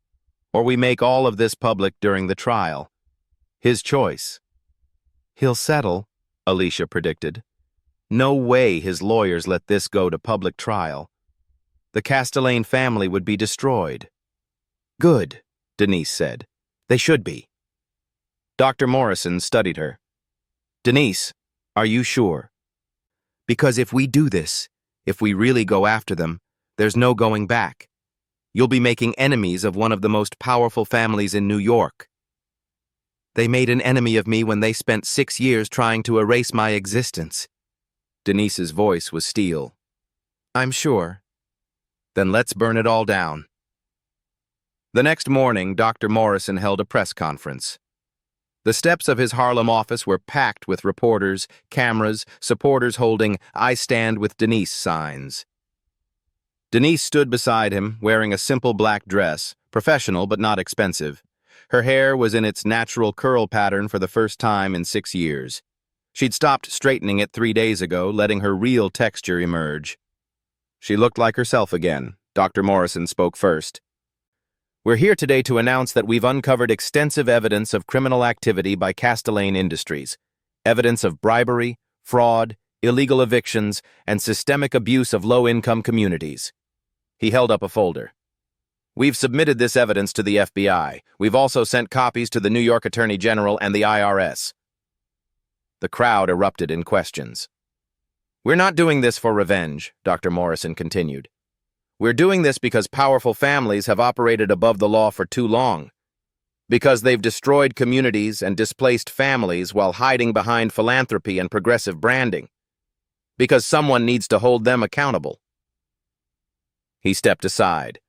or we make all of this public during the trial. His choice." "He'll settle," Alicia predicted. "No way his lawyers let this go to public trial. The Castellane family would be destroyed." "Good," Denise said. "They should be." Dr. Morrison studied her. "Denise, are you sure? Because if we do this, if we really go after them, there's no going back. You'll be making enemies of one of the most powerful families in New York. They made an enemy of me when they spent 6 years trying to erase my existence." Denise's voice was steel. "I'm sure." "Then let's burn it all down." The next morning, Dr. Morrison held a press conference. The steps of his Harlem office were packed with reporters, cameras, supporters holding "I stand with Denise" signs. Denise stood beside him, wearing a simple black dress, professional but not expensive. Her hair was in its natural curl pattern for the first time in 6 years. She'd stopped straightening it 3 days ago, letting her real texture emerge. She looked like herself again. Dr. Morrison spoke first. "We're here today to announce that we've uncovered extensive evidence of criminal activity by Castellane Industries, evidence of bribery, fraud, illegal evictions, and systemic abuse of low-income communities." He held up a folder. "We've submitted this evidence to the FBI. We've also sent copies to the New York Attorney General and the IRS." The crowd erupted in questions. "We're not doing this for revenge," Dr. Morrison continued. "We're doing this because powerful families have operated above the law for too long. Because they've destroyed communities and displaced families while hiding behind philanthropy and progressive branding. Because someone needs to hold them accountable." He stepped aside.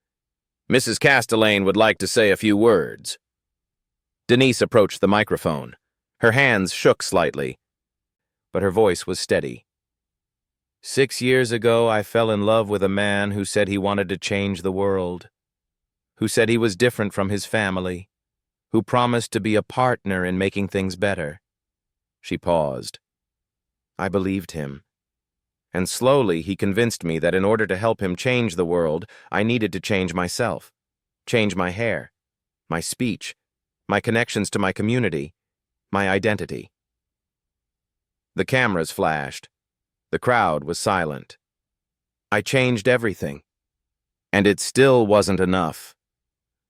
"Mrs. Castellane would like to say a few words." Denise approached the microphone. Her hands shook slightly, but her voice was steady. 6 years ago, I fell in love with a man who said he wanted to change the world, who said he was different from his family, who promised to be a partner in making things better. She paused. I believed him. And slowly he convinced me that in order to help him change the world, I needed to change myself, change my hair, my speech, my connections to my community, my identity. The cameras flashed. The crowd was silent. I changed everything. And it still wasn't enough.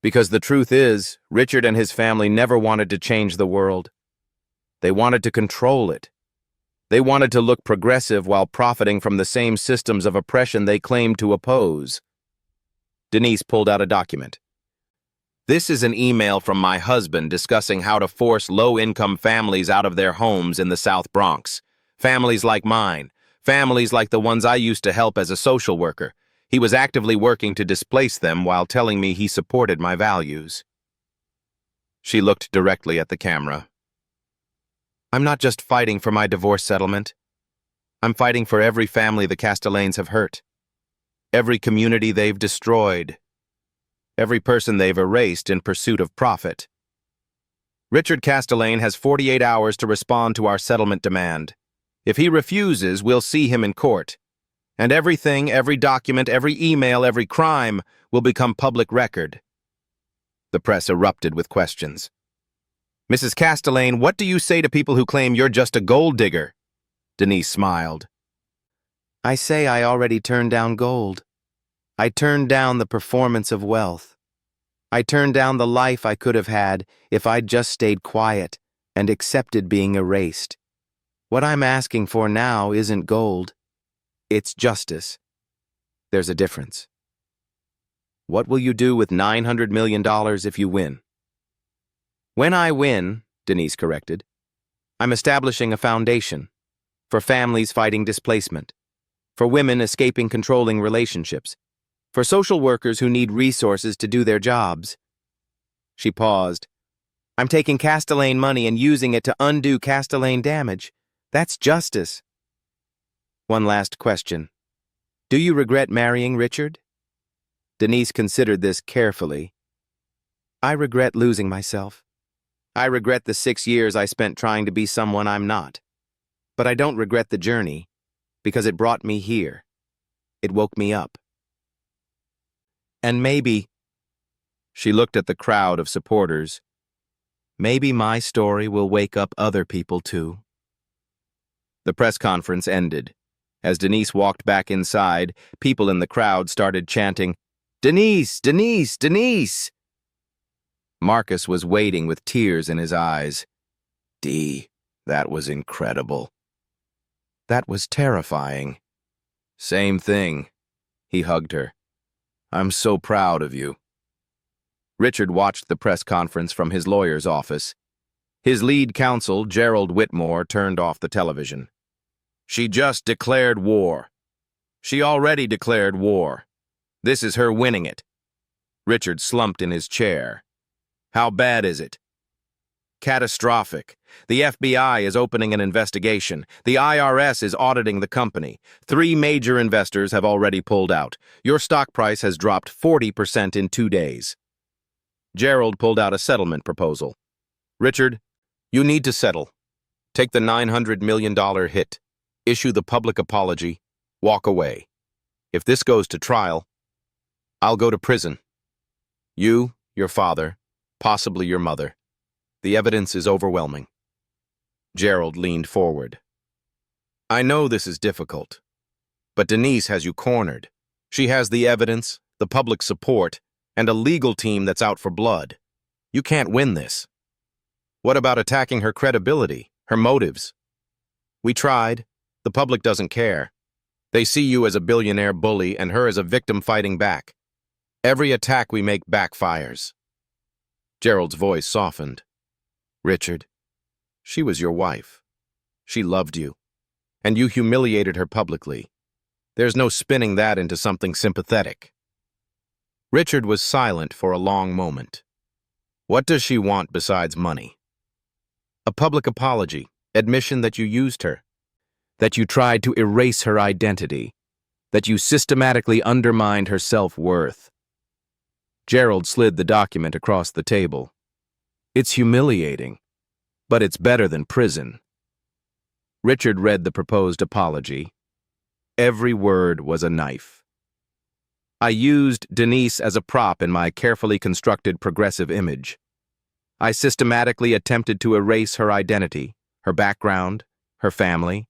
Because the truth is, Richard and his family never wanted to change the world. They wanted to control it. They wanted to look progressive while profiting from the same systems of oppression they claimed to oppose. Denise pulled out a document. This is an email from my husband discussing how to force low-income families out of their homes in the South Bronx. Families like mine. Families like the ones I used to help as a social worker. He was actively working to displace them while telling me he supported my values. She looked directly at the camera. I'm not just fighting for my divorce settlement. I'm fighting for every family the Castellanes have hurt. Every community they've destroyed. Every person they've erased in pursuit of profit. Richard Castellane has 48 hours to respond to our settlement demand. If he refuses, we'll see him in court. And everything, every document, every email, every crime will become public record. The press erupted with questions. Mrs. Castellane, what do you say to people who claim you're just a gold digger? Denise smiled. I say I already turned down gold. I turned down the performance of wealth. I turned down the life I could have had if I'd just stayed quiet and accepted being erased. What I'm asking for now isn't gold. It's justice. There's a difference. What will you do with $900 million if you win? When I win, Denise corrected, I'm establishing a foundation for families fighting displacement, for women escaping controlling relationships, for social workers who need resources to do their jobs. She paused. I'm taking Castellane money and using it to undo Castellane damage. That's justice. One last question. Do you regret marrying Richard? Denise considered this carefully. I regret losing myself. I regret the 6 years I spent trying to be someone I'm not. But I don't regret the journey, because it brought me here. It woke me up. And maybe, she looked at the crowd of supporters, maybe my story will wake up other people too. The press conference ended. As Denise walked back inside, people in the crowd started chanting, Denise! Denise! Denise! Marcus was waiting with tears in his eyes. Dee, that was incredible. That was terrifying. Same thing. He hugged her. I'm so proud of you. Richard watched the press conference from his lawyer's office. His lead counsel, Gerald Whitmore, turned off the television. She just declared war. She already declared war. This is her winning it. Richard slumped in his chair. How bad is it? Catastrophic. The FBI is opening an investigation. The IRS is auditing the company. 3 major investors have already pulled out. Your stock price has dropped 40% in 2 days. Gerald pulled out a settlement proposal. Richard, you need to settle. Take the $900 million hit. Issue the public apology. Walk away. If this goes to trial, I'll go to prison. You, your father, possibly your mother. The evidence is overwhelming. Gerald leaned forward. I know this is difficult, but Denise has you cornered. She has the evidence, the public support, and a legal team that's out for blood. You can't win this. What about attacking her credibility, her motives? We tried. The public doesn't care. They see you as a billionaire bully and her as a victim fighting back. Every attack we make backfires. Gerald's voice softened. Richard, she was your wife. She loved you. And you humiliated her publicly. There's no spinning that into something sympathetic. Richard was silent for a long moment. What does she want besides money? A public apology, admission that you used her. that you tried to erase her identity, that you systematically undermined her self-worth. Gerald slid the document across the table. It's humiliating, but it's better than prison. Richard read the proposed apology. Every word was a knife. I used Denise as a prop in my carefully constructed progressive image. I systematically attempted to erase her identity, her background, her family.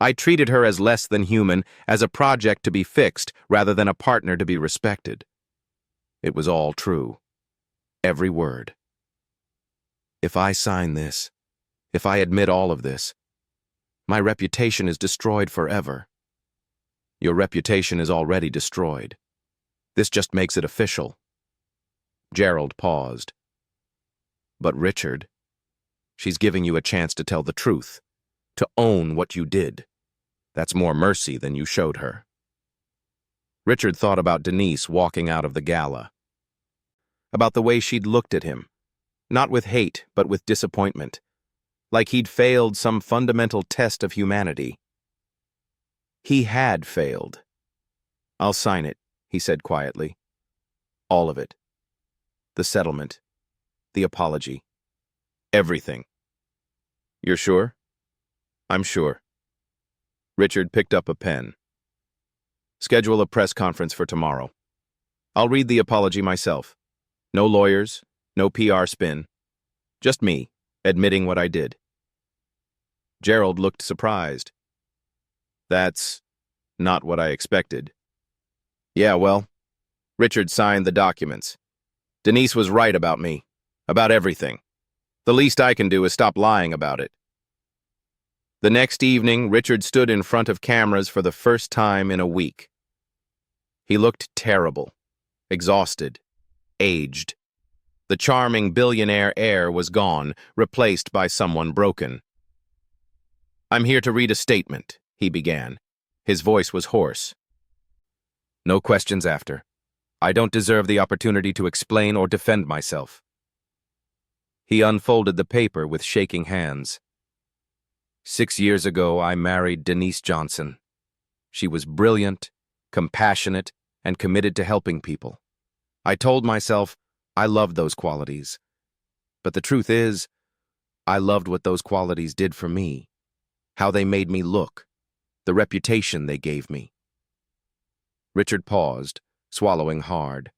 I treated her as less than human, as a project to be fixed rather than a partner to be respected. It was all true. Every word. If I sign this, if I admit all of this, my reputation is destroyed forever. Your reputation is already destroyed. This just makes it official. Gerald paused. But Richard, she's giving you a chance to tell the truth, to own what you did. That's more mercy than you showed her. Richard thought about Denise walking out of the gala, about the way she'd looked at him, not with hate, but with disappointment, like he'd failed some fundamental test of humanity. He had failed. I'll sign it, he said quietly. All of it. The settlement. The apology. Everything. You're sure? I'm sure. Richard picked up a pen. Schedule a press conference for tomorrow. I'll read the apology myself. No lawyers, no PR spin. Just me, admitting what I did. Gerald looked surprised. That's not what I expected. Yeah, well, Richard signed the documents. Denise was right about me, about everything. The least I can do is stop lying about it. The next evening, Richard stood in front of cameras for the first time in a week. He looked terrible, exhausted, aged. The charming billionaire air was gone, replaced by someone broken. I'm here to read a statement, he began. His voice was hoarse. No questions after. I don't deserve the opportunity to explain or defend myself. He unfolded the paper with shaking hands. 6 years ago, I married Denise Johnson. She was brilliant, compassionate, and committed to helping people. I told myself I loved those qualities. But the truth is, I loved what those qualities did for me, how they made me look, the reputation they gave me. Richard paused, swallowing hard.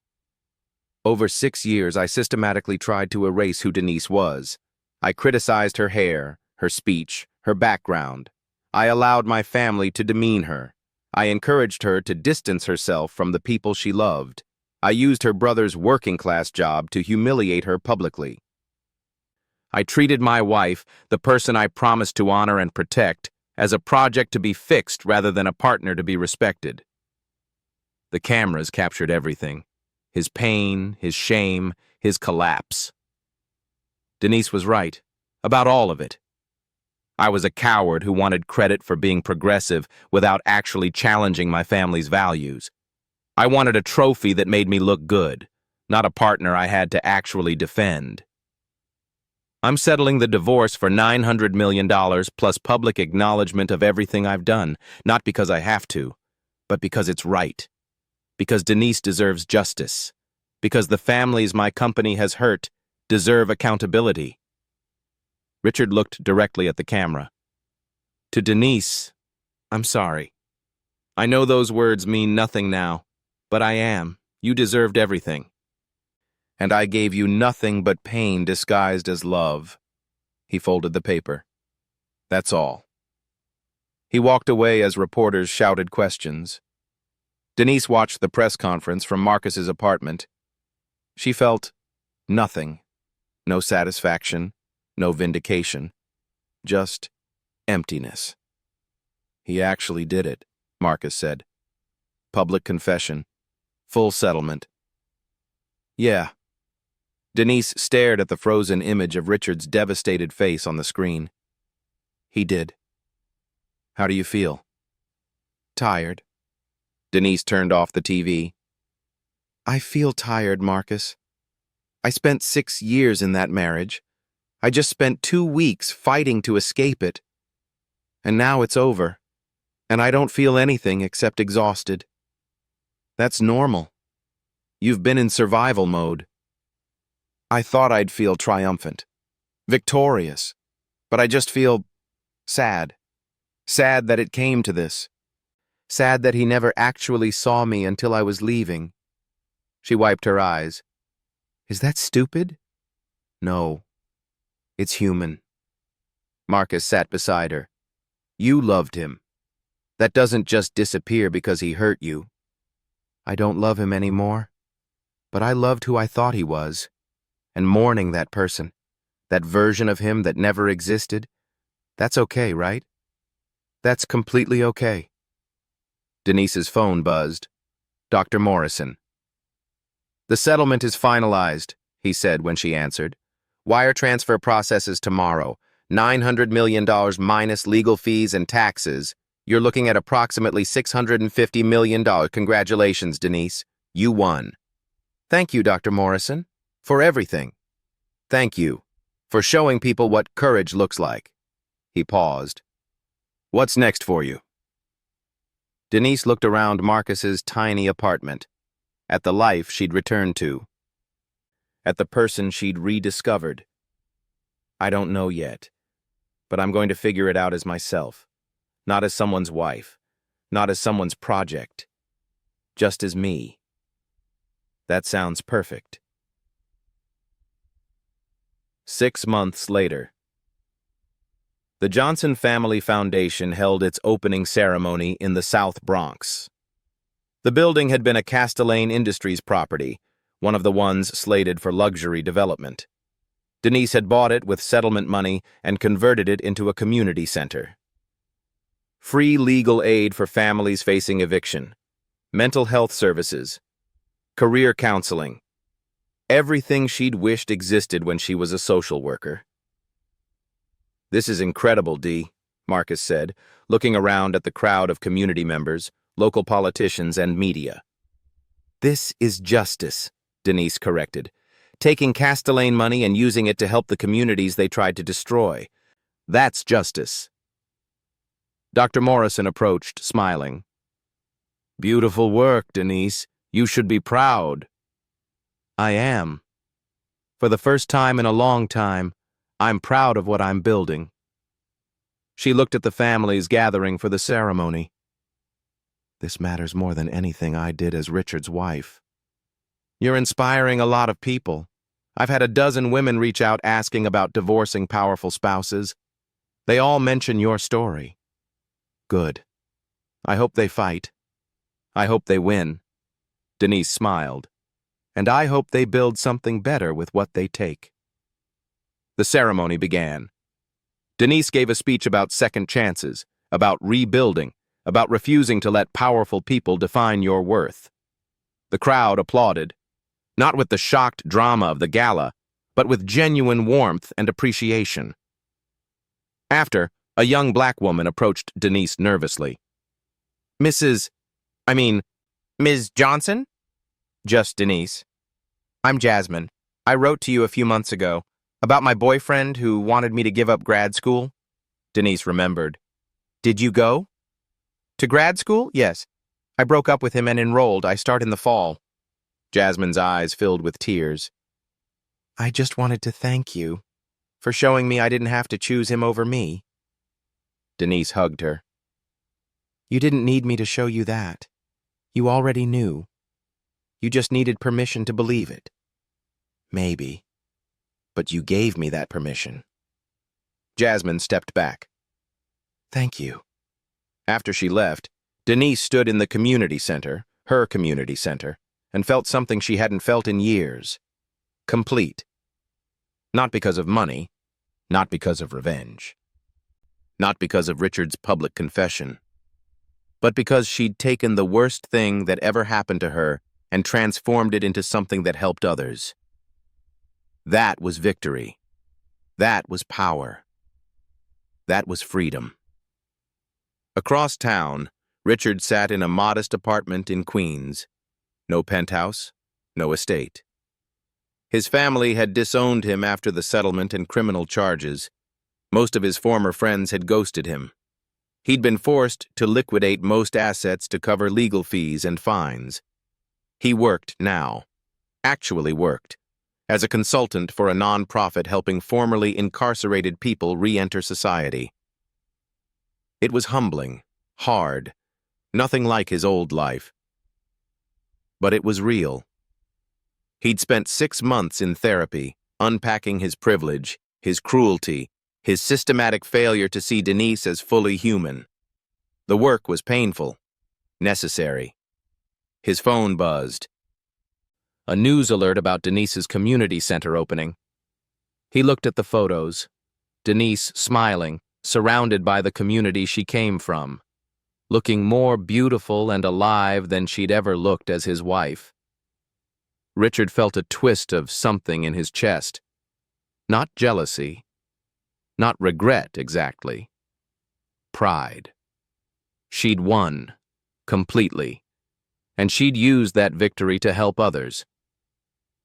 Over 6 years, I systematically tried to erase who Denise was. I criticized her hair, her speech, her background. I allowed my family to demean her. I encouraged her to distance herself from the people she loved. I used her brother's working-class job to humiliate her publicly. I treated my wife, the person I promised to honor and protect, as a project to be fixed rather than a partner to be respected. The cameras captured everything. His pain, his shame, his collapse. Denise was right, about all of it. I was a coward who wanted credit for being progressive without actually challenging my family's values. I wanted a trophy that made me look good, not a partner I had to actually defend. I'm settling the divorce for $900 million plus public acknowledgement of everything I've done, not because I have to, but because it's right. Because Denise deserves justice. Because the families my company has hurt deserve accountability. Richard looked directly at the camera. To Denise, I'm sorry. I know those words mean nothing now, but I am. You deserved everything. And I gave you nothing but pain disguised as love. He folded the paper. That's all. He walked away as reporters shouted questions. Denise watched the press conference from Marcus's apartment. She felt nothing. No satisfaction, no vindication. Just emptiness. He actually did it, Marcus said. Public confession. Full settlement. Yeah. Denise stared at the frozen image of Richard's devastated face on the screen. He did. How do you feel? Tired. Denise turned off the TV. I feel tired, Marcus. I spent 6 years in that marriage. I just spent 2 weeks fighting to escape it. And now it's over, and I don't feel anything except exhausted. That's normal. You've been in survival mode. I thought I'd feel triumphant, victorious, but I just feel sad. Sad that it came to this. Sad that he never actually saw me until I was leaving. She wiped her eyes. Is that stupid? No. It's human. Marcus sat beside her. You loved him. That doesn't just disappear because he hurt you. I don't love him anymore, but I loved who I thought he was, and mourning that person, that version of him that never existed, that's okay, right? That's completely okay. Denise's phone buzzed. Dr. Morrison. The settlement is finalized, he said when she answered. Wire transfer processes tomorrow. $900 million minus legal fees and taxes. You're looking at approximately $650 million. Congratulations, Denise. You won. Thank you, Dr. Morrison, for everything. Thank you for showing people what courage looks like. He paused. What's next for you? Denise looked around Marcus's tiny apartment, at the life she'd returned to, at the person she'd rediscovered. I don't know yet, but I'm going to figure it out as myself, not as someone's wife, not as someone's project, just as me. That sounds perfect. 6 months later. The Johnson Family Foundation held its opening ceremony in the South Bronx. The building had been a Castellane Industries property, one of the ones slated for luxury development. Denise had bought it with settlement money and converted it into a community center. Free legal aid for families facing eviction, mental health services, career counseling, everything she'd wished existed when she was a social worker. This is incredible, Dee, Marcus said, looking around at the crowd of community members, local politicians, and media. This is justice, Denise corrected, taking Castellane money and using it to help the communities they tried to destroy. That's justice. Dr. Morrison approached, smiling. Beautiful work, Denise. You should be proud. I am. For the first time in a long time, I'm proud of what I'm building. She looked at the families gathering for the ceremony. This matters more than anything I did as Richard's wife. You're inspiring a lot of people. I've had a dozen women reach out asking about divorcing powerful spouses. They all mention your story. Good. I hope they fight. I hope they win. Denise smiled. And I hope they build something better with what they take. The ceremony began. Denise gave a speech about second chances, about rebuilding, about refusing to let powerful people define your worth. The crowd applauded, not with the shocked drama of the gala, but with genuine warmth and appreciation. After, a young black woman approached Denise nervously. Ms. Johnson? Just Denise. I'm Jasmine. I wrote to you a few months ago about my boyfriend who wanted me to give up grad school. Denise remembered. Did you go? To grad school? Yes. I broke up with him and enrolled. I start in the fall. Jasmine's eyes filled with tears. I just wanted to thank you for showing me I didn't have to choose him over me. Denise hugged her. You didn't need me to show you that. You already knew. You just needed permission to believe it. Maybe. But you gave me that permission. Jasmine stepped back. Thank you. After she left, Denise stood in the community center, her community center, and felt something she hadn't felt in years. Complete. Not because of money, not because of revenge, not because of Richard's public confession, but because she'd taken the worst thing that ever happened to her and transformed it into something that helped others. That was victory. That was power. That was freedom. Across town, Richard sat in a modest apartment in Queens. No penthouse, no estate. His family had disowned him after the settlement and criminal charges. Most of his former friends had ghosted him. He'd been forced to liquidate most assets to cover legal fees and fines. He worked now, actually worked, as a consultant for a non-profit helping formerly incarcerated people re-enter society. It was humbling, hard, nothing like his old life. But it was real. He'd spent 6 months in therapy, unpacking his privilege, his cruelty, his systematic failure to see Denise as fully human. The work was painful, necessary. His phone buzzed. A news alert about Denise's community center opening. He looked at the photos. Denise smiling, surrounded by the community she came from, looking more beautiful and alive than she'd ever looked as his wife. Richard felt a twist of something in his chest. Not jealousy, not regret exactly. Pride. She'd won, completely, and she'd used that victory to help others.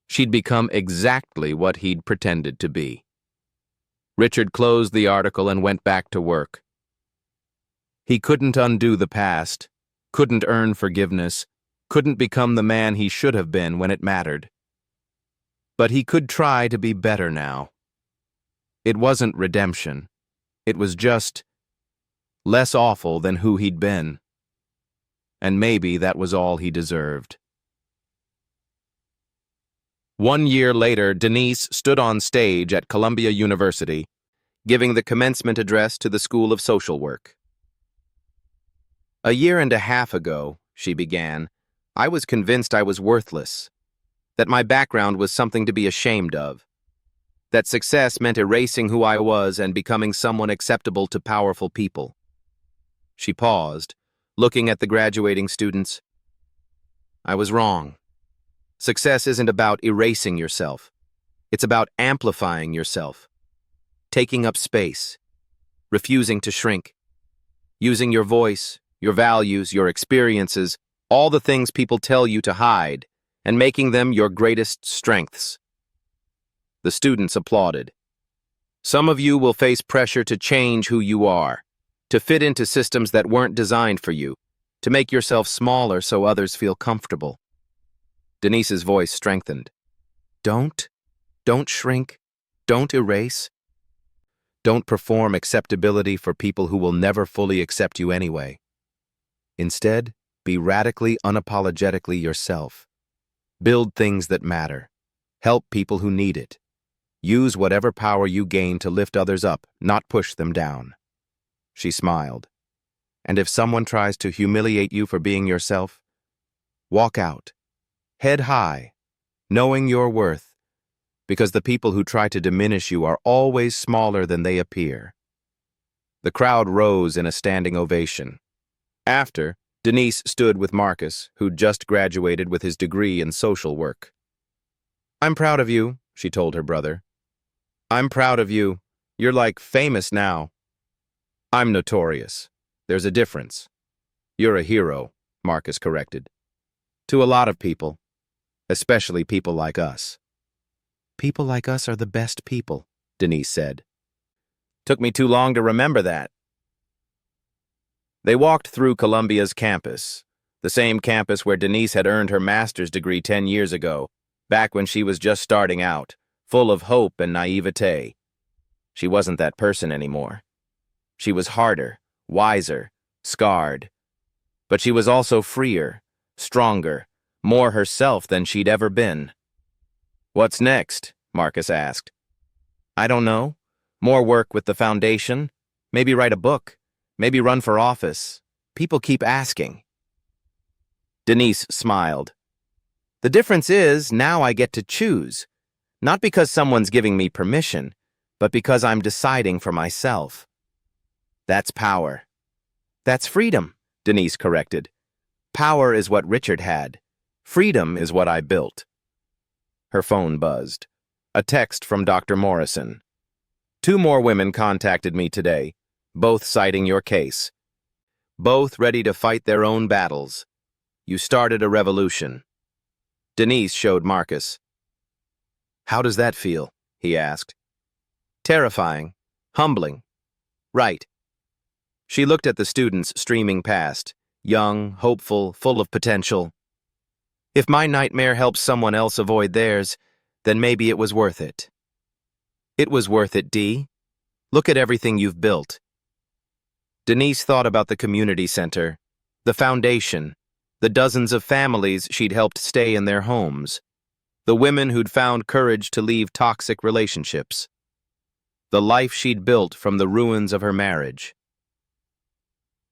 She'd become exactly what he'd pretended to be. Richard closed the article and went back to work. He couldn't undo the past, couldn't earn forgiveness, couldn't become the man he should have been when it mattered. But he could try to be better now. It wasn't redemption. It was just less awful than who he'd been. And maybe that was all he deserved. 1 year later, Denise stood on stage at Columbia University, giving the commencement address to the School of Social Work. "A year and a half ago," she began, "I was convinced I was worthless, that my background was something to be ashamed of, that success meant erasing who I was and becoming someone acceptable to powerful people." She paused, looking at the graduating students. "I was wrong. Success isn't about erasing yourself. It's about amplifying yourself, taking up space, refusing to shrink, using your voice, your values, your experiences, all the things people tell you to hide, and making them your greatest strengths." The students applauded. "Some of you will face pressure to change who you are, to fit into systems that weren't designed for you, to make yourself smaller so others feel comfortable." Denise's voice strengthened. Don't shrink. Don't erase. Don't perform acceptability for people who will never fully accept you anyway. Instead, be radically, unapologetically yourself. Build things that matter. Help people who need it. Use whatever power you gain to lift others up, not push them down." She smiled. "And if someone tries to humiliate you for being yourself, walk out. Head high, knowing your worth, because the people who try to diminish you are always smaller than they appear." The crowd rose in a standing ovation. After, Denise stood with Marcus, who'd just graduated with his degree in social work. "I'm proud of you," she told her brother. "I'm proud of you. You're like famous now." "I'm notorious. There's a difference." "You're a hero," Marcus corrected. "To a lot of people, especially people like us." "People like us are the best people," Denise said. "Took me too long to remember that." They walked through Columbia's campus, the same campus where Denise had earned her master's degree 10 years ago, back when she was just starting out, full of hope and naivete. She wasn't that person anymore. She was harder, wiser, scarred. But she was also freer, stronger, more herself than she'd ever been. "What's next?" Marcus asked. "I don't know. More work with the foundation. Maybe write a book. Maybe run for office. People keep asking." Denise smiled. "The difference is, now I get to choose. Not because someone's giving me permission, but because I'm deciding for myself." "That's power." "That's freedom," Denise corrected. "Power is what Richard had. Freedom is what I built." Her phone buzzed. A text from Dr. Morrison. "2 more women contacted me today, both citing your case. Both ready to fight their own battles. You started a revolution." Denise showed Marcus. "How does that feel?" he asked. "Terrifying. Humbling. Right." She looked at the students streaming past, young, hopeful, full of potential. If my nightmare helps someone else avoid theirs, then maybe it was worth it. It was worth it, Dee. Look at everything you've built. Denise thought about the community center, the foundation, the dozens of families she'd helped stay in their homes, the women who'd found courage to leave toxic relationships, the life she'd built from the ruins of her marriage.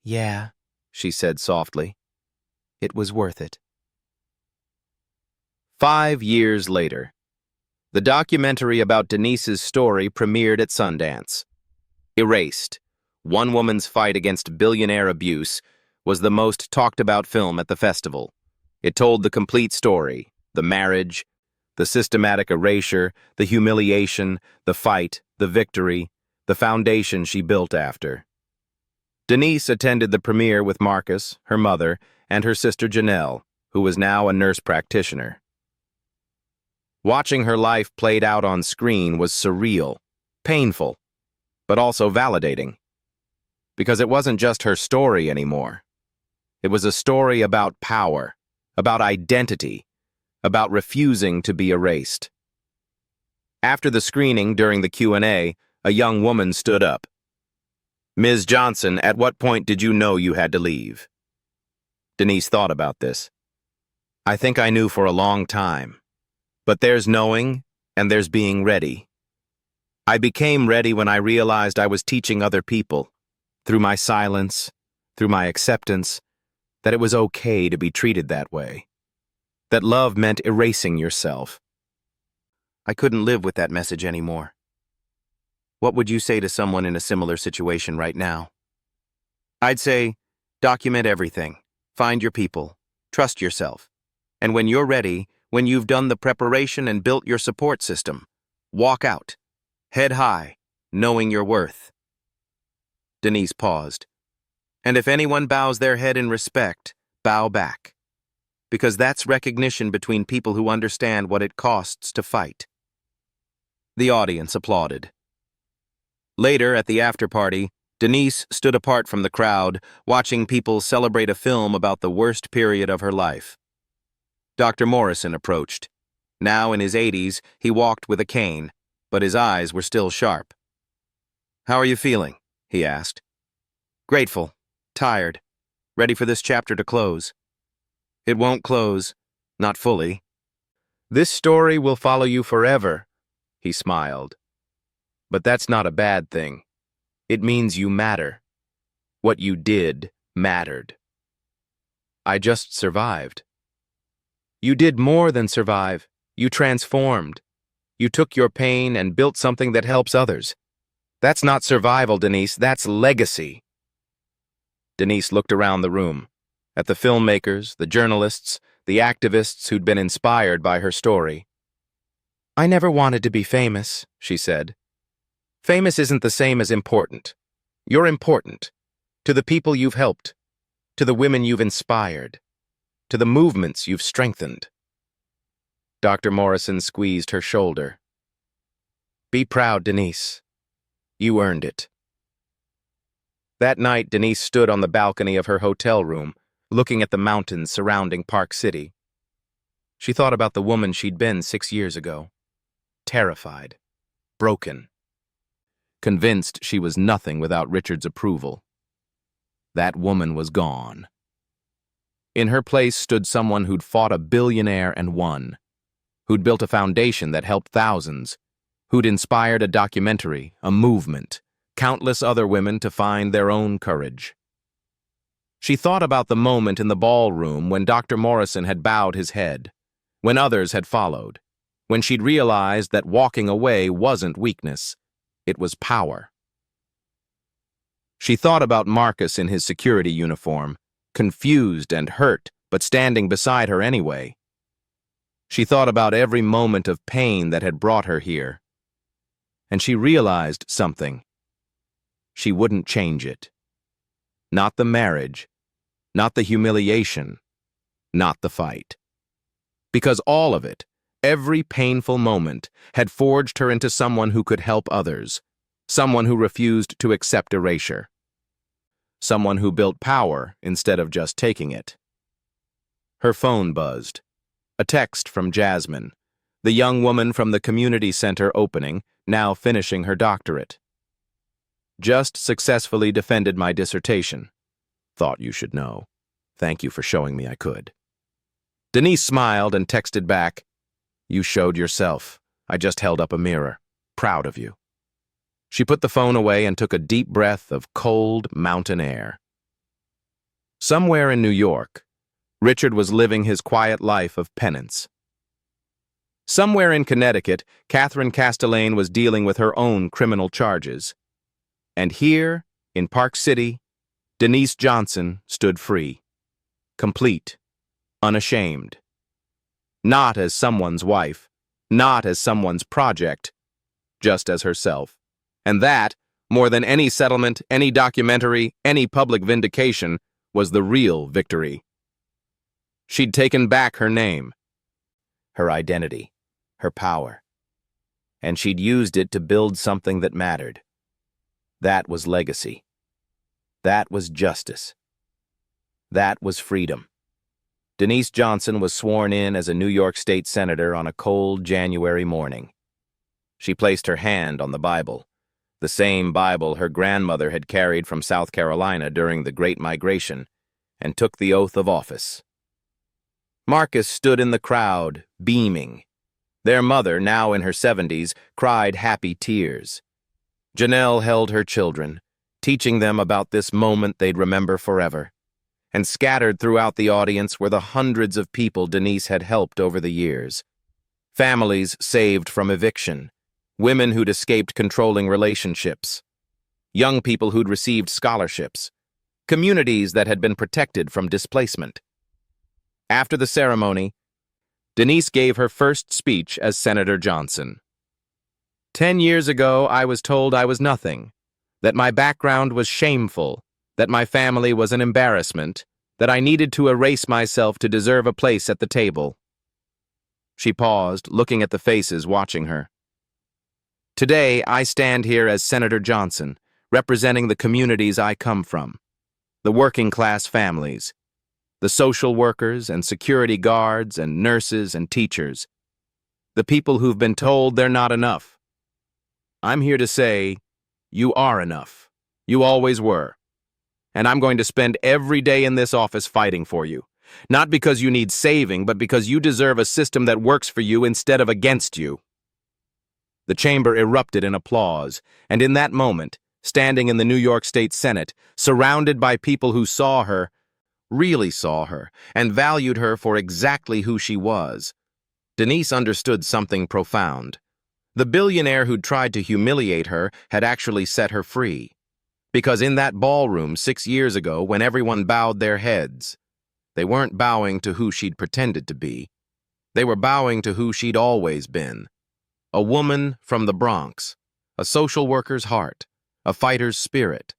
Yeah, she said softly. It was worth it. 5 years later, the documentary about Denise's story premiered at Sundance. Erased, one woman's fight against billionaire abuse, was the most talked about film at the festival. It told the complete story, the marriage, the systematic erasure, the humiliation, the fight, the victory, the foundation she built after. Denise attended the premiere with Marcus, her mother, and her sister Janelle, who was now a nurse practitioner. Watching her life played out on screen was surreal, painful, but also validating. Because it wasn't just her story anymore. It was a story about power, about identity, about refusing to be erased. After the screening during the Q&A, a young woman stood up. Ms. Johnson, at what point did you know you had to leave? Denise thought about this. I think I knew for a long time. But there's knowing, and there's being ready. I became ready when I realized I was teaching other people, through my silence, through my acceptance, that it was okay to be treated that way. That love meant erasing yourself. I couldn't live with that message anymore. What would you say to someone in a similar situation right now? I'd say, document everything, find your people, trust yourself, and when you're ready, when you've done the preparation and built your support system, walk out, head high, knowing your worth. Denise paused. And if anyone bows their head in respect, bow back. Because that's recognition between people who understand what it costs to fight. The audience applauded. Later, at the after-party, Denise stood apart from the crowd, watching people celebrate a film about the worst period of her life. Dr. Morrison approached. Now in his 80s, he walked with a cane, but his eyes were still sharp. How are you feeling? He asked. Grateful, tired, ready for this chapter to close. It won't close, not fully. This story will follow you forever, he smiled. But that's not a bad thing. It means you matter. What you did mattered. I just survived. You did more than survive. You transformed. You took your pain and built something that helps others. That's not survival, Denise. That's legacy. Denise looked around the room, at the filmmakers, the journalists, the activists who'd been inspired by her story. I never wanted to be famous, she said. Famous isn't the same as important. You're important. To the people you've helped. To the women you've inspired. To the movements you've strengthened. Dr. Morrison squeezed her shoulder. Be proud, Denise. You earned it. That night, Denise stood on the balcony of her hotel room, looking at the mountains surrounding Park City. She thought about the woman she'd been 6 years ago. Terrified. Broken. Convinced she was nothing without Richard's approval. That woman was gone. In her place stood someone who'd fought a billionaire and won, who'd built a foundation that helped thousands, who'd inspired a documentary, a movement, countless other women to find their own courage. She thought about the moment in the ballroom when Dr. Morrison had bowed his head, when others had followed, when she'd realized that walking away wasn't weakness, it was power. She thought about Marcus in his security uniform, confused and hurt, but standing beside her anyway. She thought about every moment of pain that had brought her here. And she realized something. She wouldn't change it. Not the marriage, not the humiliation, not the fight. Because all of it, every painful moment, had forged her into someone who could help others, someone who refused to accept erasure. someone who built power instead of just taking it. Her phone buzzed. A text from Jasmine, the young woman from the community center opening, now finishing her doctorate. Just successfully defended my dissertation. Thought you should know. Thank you for showing me I could. Denise smiled and texted back, You showed yourself. I just held up a mirror. Proud of you. She put the phone away and took a deep breath of cold mountain air. Somewhere in New York, Richard was living his quiet life of penance. Somewhere in Connecticut, Catherine Castellane was dealing with her own criminal charges. And here, in Park City, Denise Johnson stood free, complete, unashamed. Not as someone's wife, not as someone's project, just as herself. And that, more than any settlement, any documentary, any public vindication, was the real victory. She'd taken back her name, her identity, her power. And she'd used it to build something that mattered. That was legacy. That was justice. That was freedom. Denise Johnson was sworn in as a New York State Senator on a cold January morning. She placed her hand on the Bible, the same Bible her grandmother had carried from South Carolina during the Great Migration, and took the oath of office. Marcus stood in the crowd, beaming. Their mother, now in her 70s, cried happy tears. Janelle held her children, teaching them about this moment they'd remember forever. And scattered throughout the audience were the hundreds of people Denise had helped over the years. Families saved from eviction, women who'd escaped controlling relationships, young people who'd received scholarships, communities that had been protected from displacement. After the ceremony, Denise gave her first speech as Senator Johnson. 10 years ago, I was told I was nothing, that my background was shameful, that my family was an embarrassment, that I needed to erase myself to deserve a place at the table. She paused, looking at the faces watching her. Today, I stand here as Senator Johnson, representing the communities I come from, the working-class families, the social workers and security guards and nurses and teachers, the people who've been told they're not enough. I'm here to say, you are enough. You always were. And I'm going to spend every day in this office fighting for you. Not because you need saving, but because you deserve a system that works for you instead of against you. The chamber erupted in applause, and in that moment, standing in the New York State Senate, surrounded by people who saw her, really saw her, and valued her for exactly who she was, Denise understood something profound. The billionaire who'd tried to humiliate her had actually set her free. Because in that ballroom 6 years ago, when everyone bowed their heads, they weren't bowing to who she'd pretended to be. They were bowing to who she'd always been. A woman from the Bronx, a social worker's heart, a fighter's spirit,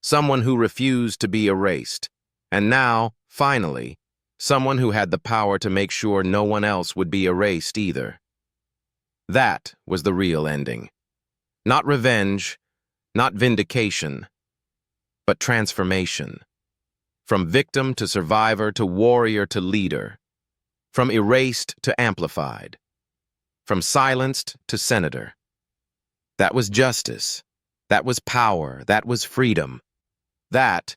someone who refused to be erased. And now, finally, someone who had the power to make sure no one else would be erased either. That was the real ending. Not revenge, not vindication, but transformation. From victim to survivor to warrior to leader. From erased to amplified. From silenced to senator. That was justice. That was power. That was freedom. That